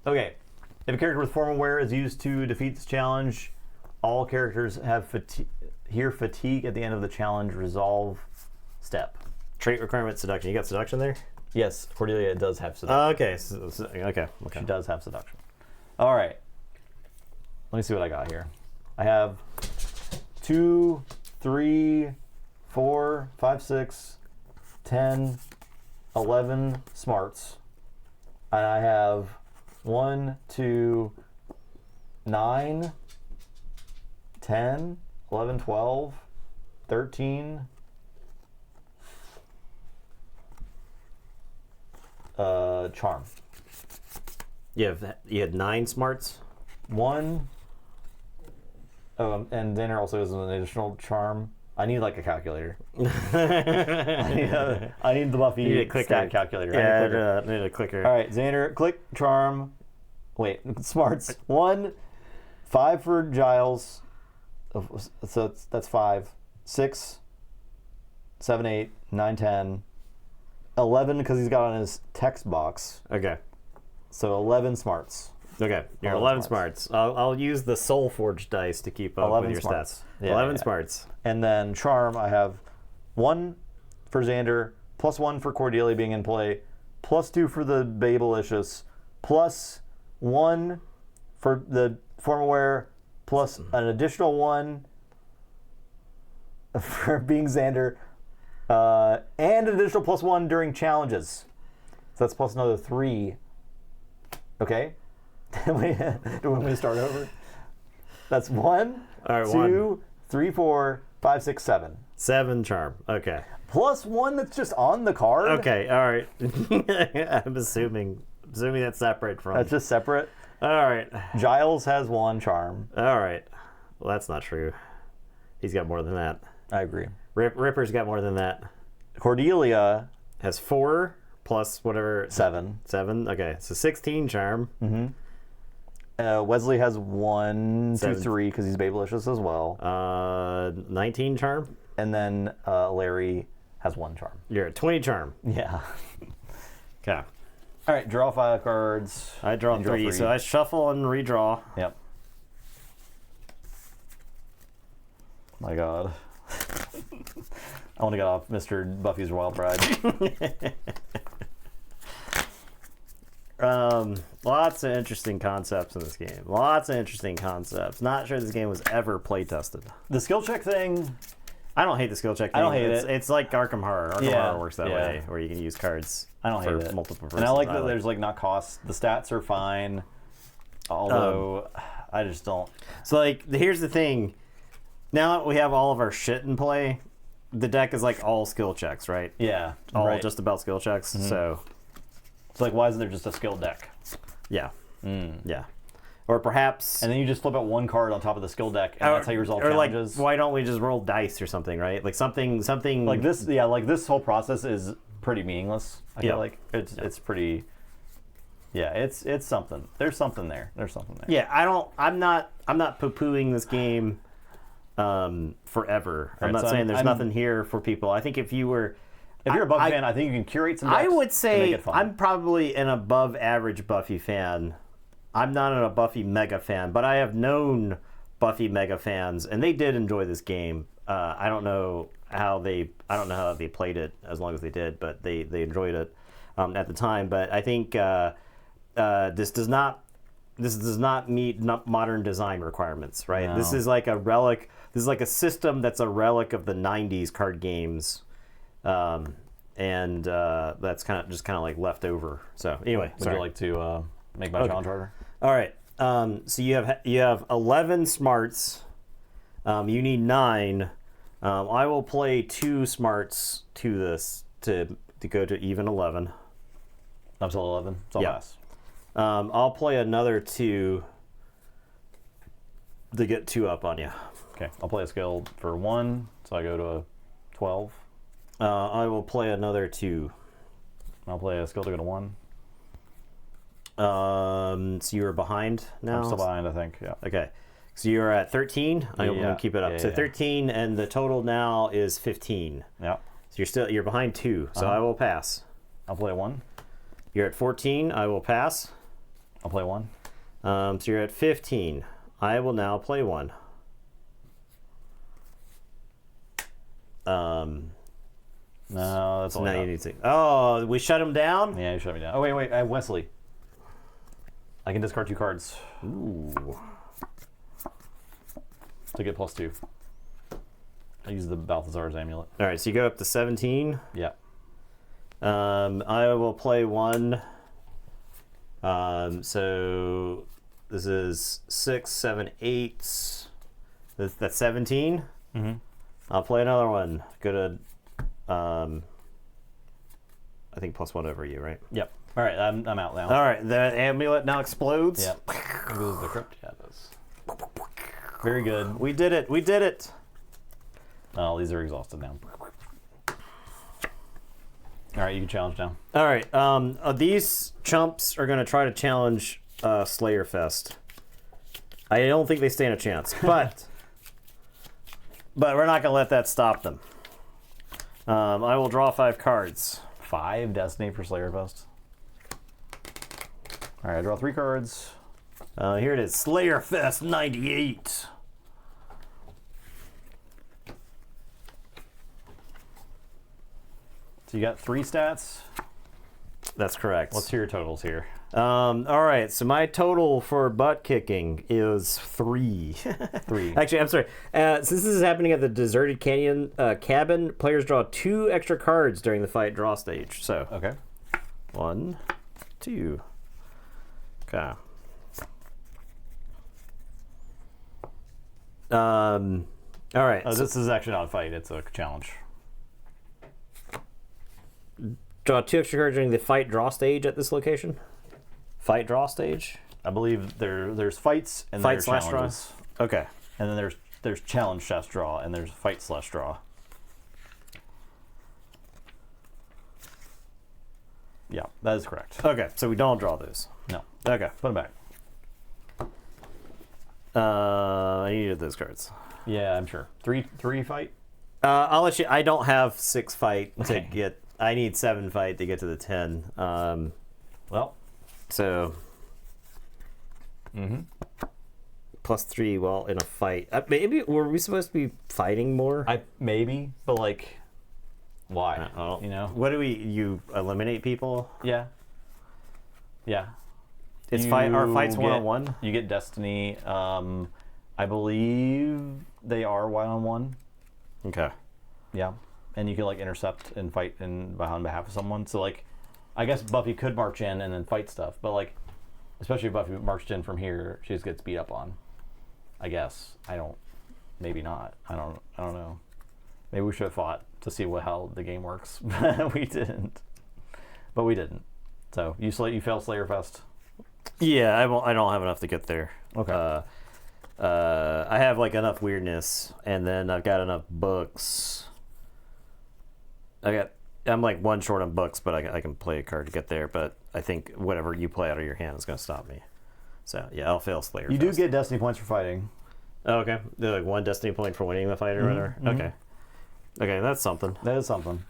Okay. If a character with formal wear is used to defeat this challenge, all characters have fatigue at the end of the challenge resolve step. Trait requirement seduction. You got seduction there? Yes, Cordelia does have seduction. Okay. Okay. She does have seduction. All right. Let me see what I got here. I have 2, 3, 4, 5, 6, 10, 11 smarts. And I have 1, 2, 9, 10, 11, 12, 13, charm. You had 9 smarts? 1. Oh, and Xander also has an additional charm. I need like a calculator. I need the Buffy stat calculator. Yeah, I need a clicker. All right, Xander, click charm. Wait, smarts. 1, 5 for Giles. So that's 5. 6, 7, 8, 9, 10. 11 because he's got on his text box. Okay. So 11 smarts. Okay, you're 11 smarts. I'll use the Soul Forge dice to keep up with your stats. Yeah, 11 smarts. And then charm, I have 1 for Xander, +1 for Cordelia being in play, +2 for the Babelicious, +1 for the formal wear, plus an additional 1 for being Xander, and an additional +1 during challenges. So that's plus another 3. Okay? Do we want me to start over? That's 1, all right, 2, 3, 4, 5, 6, 7. 7 charm. Okay. +1 that's just on the card? Okay, all right. I'm assuming that's separate from. That's just separate? All right. Giles has 1 charm. All right. Well, that's not true. He's got more than that. I agree. Ripper's got more than that. Cordelia has 4 plus whatever. 7. 7. Okay, so 16 charm. Mm-hmm. Wesley has 1, 2, 3 because he's Babelicious as well. 19 charm. And then Larry has 1 charm. You're at 20 charm. Yeah. Okay. All right, draw 5 cards. I draw 3, so I shuffle and redraw. Yep. My God. I want to get off Mr. Buffy's Wild Ride. Lots of interesting concepts in this game. Lots of interesting concepts. Not sure this game was ever play tested. The skill check thing. I don't hate the skill check thing. I don't hate it. It's like Arkham Horror. Arkham Horror works that way, where you can use cards. I don't hate it. Multiple and I like that there's like not costs. The stats are fine. Although I just don't. So like, here's the thing. Now that we have all of our shit in play, the deck is like all skill checks, right? Yeah, All just about skill checks. So it's like, why isn't there just a skill deck? yeah, yeah. Or perhaps, And then you just flip out one card on top of the skill deck, and that's how you resolve challenges. Like, why don't we just roll dice or something, right? Like something Like this, yeah. Like this whole process is pretty meaningless. I feel Yeah. like it's pretty. Yeah, it's something. There's something there. There's something there. Yeah, I'm not poo-pooing this game forever. I'm Right, not so saying there's I'm- nothing here for people. I think if you're If you're a Buffy fan, I think you can curate some decks I would to say make it fun. I'm probably an above average Buffy fan. I'm not a Buffy mega fan, but I have known Buffy mega fans, and they did enjoy this game. I don't know how they played it as long as they did, but they enjoyed it at the time. But I think this does not meet modern design requirements, right? No. This is like a relic. This is like a system that's a relic of the '90s card games. And that's kind of like left over. So anyway, Would you like to make my challenge harder? All right. So you have 11 smarts. You need 9. I will play 2 smarts to this to go to even 11. Up till 11. It's all Yeah. pass. I'll play another 2 to get 2 up on you. Okay, I'll play a skill for 1, so I go to a 12. I will play another 2. I'll play a skill to go to 1. So you are behind now? I'm still behind, I think. Yeah. Okay. So you're at 13. I'm going Yeah. to keep it up. Yeah, So yeah. 13, and the total now is 15. Yeah. So you're behind 2. So I will pass. I'll play 1. You're at 14. I will pass. I'll play 1. So you're at 15. I will now play 1. No, that's all Now I got. you need to. Oh, we shut him down. Yeah, you shut me down. Oh, wait. I have Wesley. I can discard 2 cards Ooh. to get +2. I use the Balthazar's amulet. All right. So you go up to 17. Yeah. I will play 1. So this is 6, 7, 8. That's 17. Mm-hmm. I'll play another one. Go to, I think +1 over you, right? Yep. All right, I'm out now. All right, the amulet now explodes. Yep. Goes the crypt. Yeah, it does. Very good. We did it. We did it. Oh, these are exhausted now. All right, you can challenge now. All right. These chumps are going to try to challenge Slayer Fest. I don't think they stand a chance, but we're not going to let that stop them. I will draw 5 cards. 5 Destiny for Slayer Fest. All right, I draw 3 cards. Here it is, Slayer Fest 98. So you got 3 stats. That's correct. Let's hear your totals here. All right, so my total for butt kicking is 3. 3. Actually, I'm sorry. Since this is happening at the Deserted Canyon cabin, players draw 2 extra cards during the fight draw stage. So, Okay. 1, 2. Okay. All right. Oh, so this is actually not a fight. It's a challenge. draw 2 extra cards during the fight draw stage at this location. Fight draw stage. I believe there's fights and Fight there's slash challenges. draw. Okay. And then there's challenge slash draw and there's fight slash draw. Yeah, that is correct. Okay. So we don't draw those. No, Okay. put them back. I needed those cards. Yeah, I'm sure. Three fight. I'll let you. I don't have 6 fight to Okay. get. I need 7 fight to get to the 10. Well, So. +3 while in a fight. Maybe were we supposed to be fighting more? maybe, but like, why? Oh. You know? What do we? You eliminate people? Yeah. Yeah. It's fight. Are fights You 1-on-1? You get Destiny. I believe they are 1-on-1. Okay. Yeah, and you can like intercept and fight on behalf of someone. So like, I guess Buffy could march in and then fight stuff, but like, especially if Buffy marched in from here, she just gets beat up on. I guess maybe not. I don't know. Maybe we should have fought to see how the game works. We didn't. But we didn't. So you failed Slayer Fest. Yeah, I don't have enough to get there. Okay. I have like enough weirdness, and then I've got enough books. I'm like one short on books, but I can play a card to get there. But I think whatever you play out of your hand is going to stop me. So yeah, I'll fail Slayer. You do get Destiny points for fighting. Oh, okay. Like one Destiny point for winning the fight or whatever. Okay. Okay, that's something. That is something.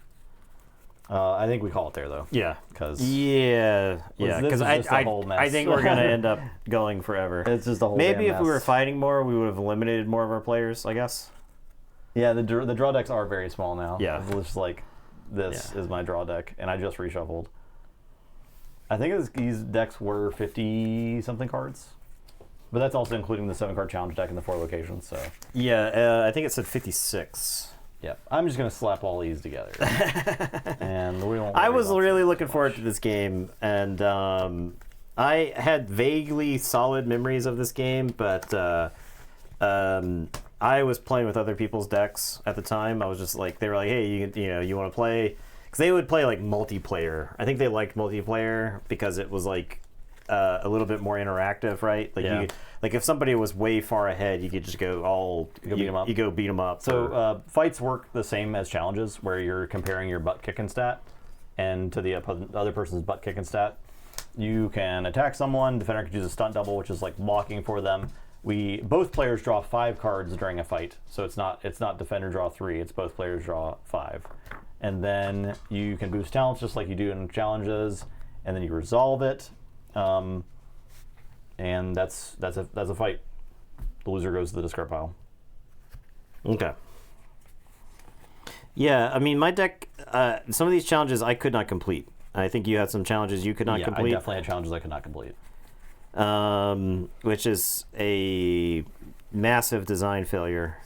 I think we call it there though. Yeah. Because because I think we're gonna end up going forever. It's just a whole. Maybe damn if we were mess. fighting more, we would have eliminated more of our players. I guess. Yeah, the draw decks are very small now. Yeah. It's just like this is my draw deck, and I just reshuffled. I think these decks were 50 something cards, but that's also including the 7-card challenge deck in the 4 locations. So. Yeah, I think it said 56. Yeah, I'm just gonna slap all these together, and we won't. I was really looking forward to this game, and I had vaguely solid memories of this game, but I was playing with other people's decks at the time. I was just like, they were like, "Hey, you want to play?" Because they would play like multiplayer. I think they liked multiplayer because it was like a little bit more interactive, right? Like like if somebody was way far ahead, you could just go beat them up. You go beat them up. So fights work the same as challenges, where you're comparing your butt kicking stat and to the other person's butt kicking stat. You can attack someone. Defender can use a stunt double, which is like blocking for them. Both players draw 5 cards during a fight, so it's not defender draw 3. It's both players draw 5, and then you can boost talents just like you do in challenges, and then you resolve it. And that's a fight. The loser goes to the discard pile. Okay. Yeah, I mean, my deck, some of these challenges I could not complete. I think you had some challenges you could not complete. I definitely had challenges I could not complete. Which is a massive design failure.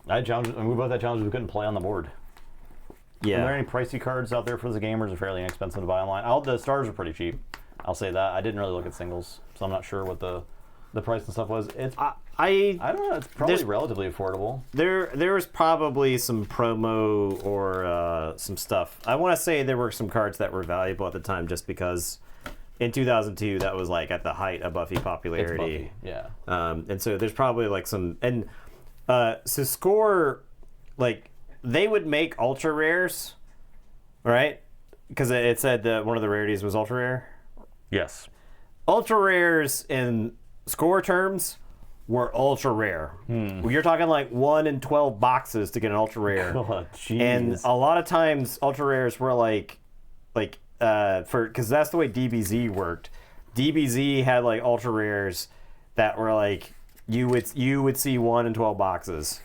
I had challenges, and we both had challenges we couldn't play on the board. Yeah. Are there any pricey cards out there for the game, or is it fairly inexpensive to buy online? The stars are pretty cheap. I'll say that. I didn't really look at singles, so I'm not sure what the price and stuff was. It's I don't know. It's probably relatively affordable. There was probably some promo or some stuff. I want to say there were some cards that were valuable at the time, just because in 2002 that was like at the height of Buffy popularity. It's Buffy, yeah. And so there's probably like some so Score, like they would make ultra rares, right? Because it said that one of the rarities was ultra rare. Yes. Ultra rares in Score terms were ultra rare. You're talking like 1 in 12 boxes to get an ultra rare. Oh, jeez. And a lot of times ultra rares were like because that's the way DBZ worked. DBZ had like ultra rares that were like you would see 1 in 12 boxes.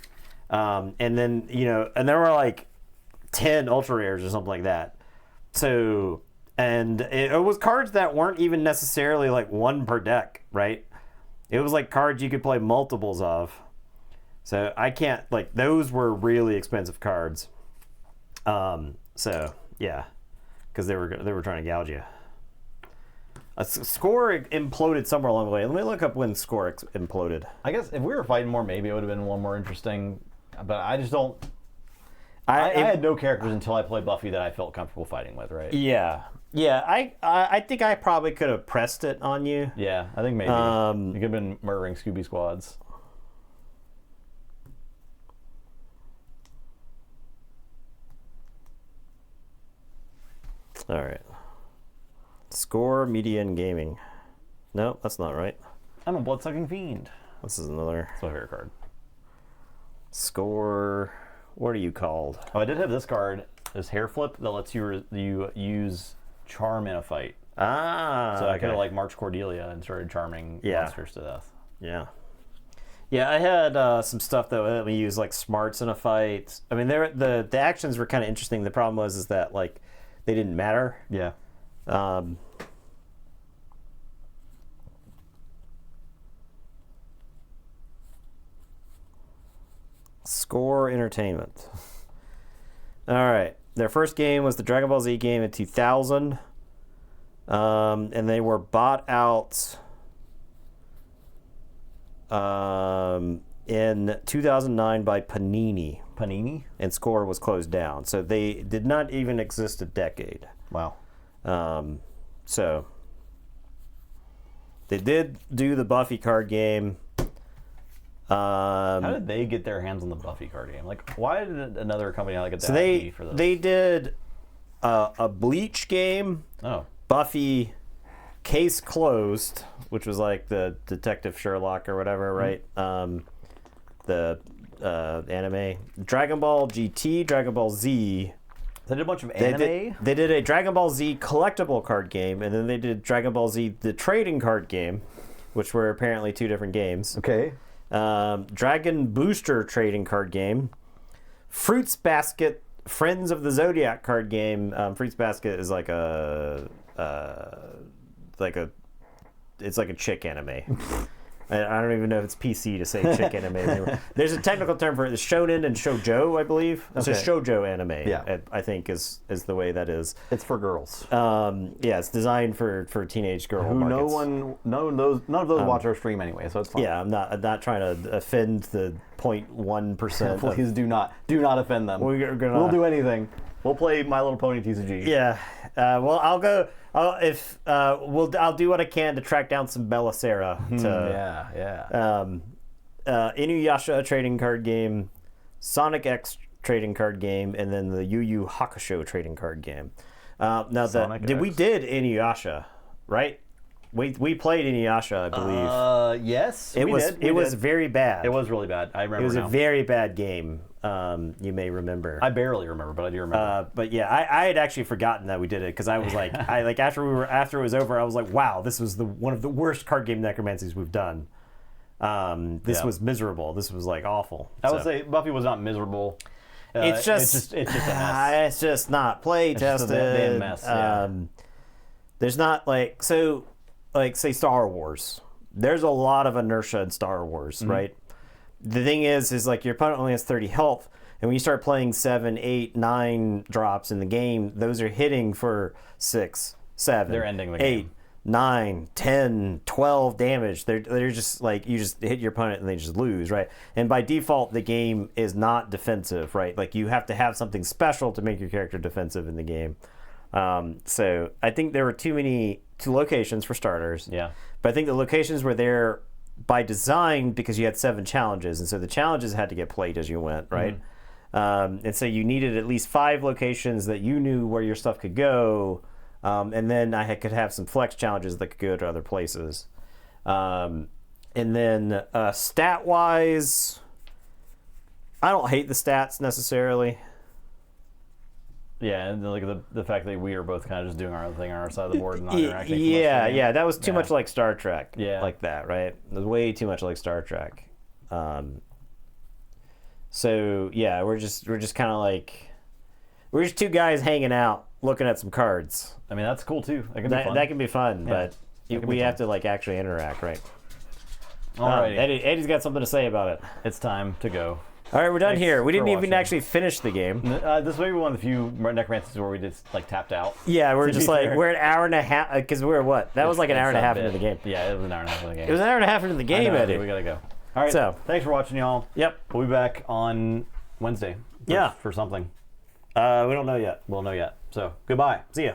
And then, and there were like 10 ultra rares or something like that. So, and it was cards that weren't even necessarily like 1 per deck, right? It was like cards you could play multiples of. So I can't, like, those were really expensive cards. So yeah, because they were trying to gouge you. Score imploded somewhere along the way. Let me look up when Score imploded. I guess if we were fighting more, maybe it would have been one more interesting. But I just don't. I had no characters until I played Buffy that I felt comfortable fighting with, right? Yeah. I think I probably could have pressed it on you. Yeah, I think maybe you could have been murdering Scooby squads. All right. Score, Media, and Gaming. No, that's not right. I'm a blood-sucking fiend. This is another. It's my favorite card. Score. What are you called? Oh, I did have this card, this hair flip that lets you use charm in a fight. Ah. So I could have like March Cordelia and started charming monsters to death. Yeah. Yeah, I had some stuff that let me use like smarts in a fight. I mean, the actions were kind of interesting. The problem was that like they didn't matter. Yeah. Score Entertainment. All right. Their first game was the Dragon Ball Z game in 2000. And they were bought out in 2009 by Panini. Panini? And Score was closed down. So they did not even exist a decade. Wow. So they did do the Buffy card game. How did they get their hands on the Buffy card game? Like, why did another company like get that they for this? they did a Bleach game. Oh. Buffy Case Closed, which was like the Detective Sherlock or whatever, right? The anime. Dragon Ball GT, Dragon Ball Z. They did a bunch of anime? They did a Dragon Ball Z collectible card game, and then they did Dragon Ball Z the trading card game, which were apparently two different games. Okay. Dragon Booster trading card game. Fruits Basket Friends of the Zodiac card game. Fruits Basket is like it's like a chick anime. I don't even know if it's PC to say chick anime anymore. There's a technical term for it. It's shonen and shoujo, I believe. It's a shoujo anime. Yeah. I think is the way that is. It's for girls. Yeah, it's designed for teenage girl Who markets. none of those watch our stream anyway, so it's fine. Yeah, I'm not trying to offend the 0.1%. Please do not offend them. We'll do anything. We'll play My Little Pony TCG. Yeah. Well, I'll do what I can to track down some Belisara. Inuyasha trading card game, Sonic X trading card game, and then the Yu Yu Hakusho trading card game. We did Inuyasha, right? We played Inuyasha, I believe. Yes. It was very bad. It was really bad. I remember. It was a very bad game. You may remember. I barely remember, but I do remember. But yeah, I had actually forgotten that we did it because I was like, after it was over, I was like, wow, this was one of the worst card game necromancies we've done. This was miserable. This was like awful. I would say Buffy was not miserable. It's just a mess. It's just not play tested. It's just a damn mess. Yeah. There's not say Star Wars. There's a lot of inertia in Star Wars, right? The thing is like your opponent only has 30 health, and when you start playing 7, 8, 9 drops in the game, those are hitting for 6, 7, They're ending the 8, game. 9, 10, 12 damage. They're just like, you just hit your opponent and they just lose, right? And by default, the game is not defensive, right? Like you have to have something special to make your character defensive in the game. So I think there were two locations for starters. Yeah. But I think the locations were there by design because you had 7 challenges, and so the challenges had to get played as you went, right? And so you needed at least 5 locations that you knew where your stuff could go, and then could have some flex challenges that could go to other places. And then stat-wise, I don't hate the stats necessarily. Yeah, and like the fact that we are both kind of just doing our own thing on our side of the board and not interacting. Yeah, that was too much like Star Trek. Yeah. Like that, right? It was way too much like Star Trek. So yeah, we're just kind of like we're just 2 guys hanging out looking at some cards. I mean, that's cool too. That can be fun. That can be fun, but we have to like actually interact, right? All right, Eddie's got something to say about it. It's time to go. All right, we're done here. We didn't even watching. actually finish the game. This may be one of the few necromancies where we just like tapped out. Yeah, we're To just be like fair. we're an hour and a half because we're what? That was like an hour and a half into the game. Yeah, it was an hour and a half into the game. It was an hour and a half into the game, Eddie. We gotta go. All right. So thanks for watching, y'all. Yep. We'll be back on Wednesday. Yeah. For something. We don't know yet. We'll know yet. So goodbye. See ya.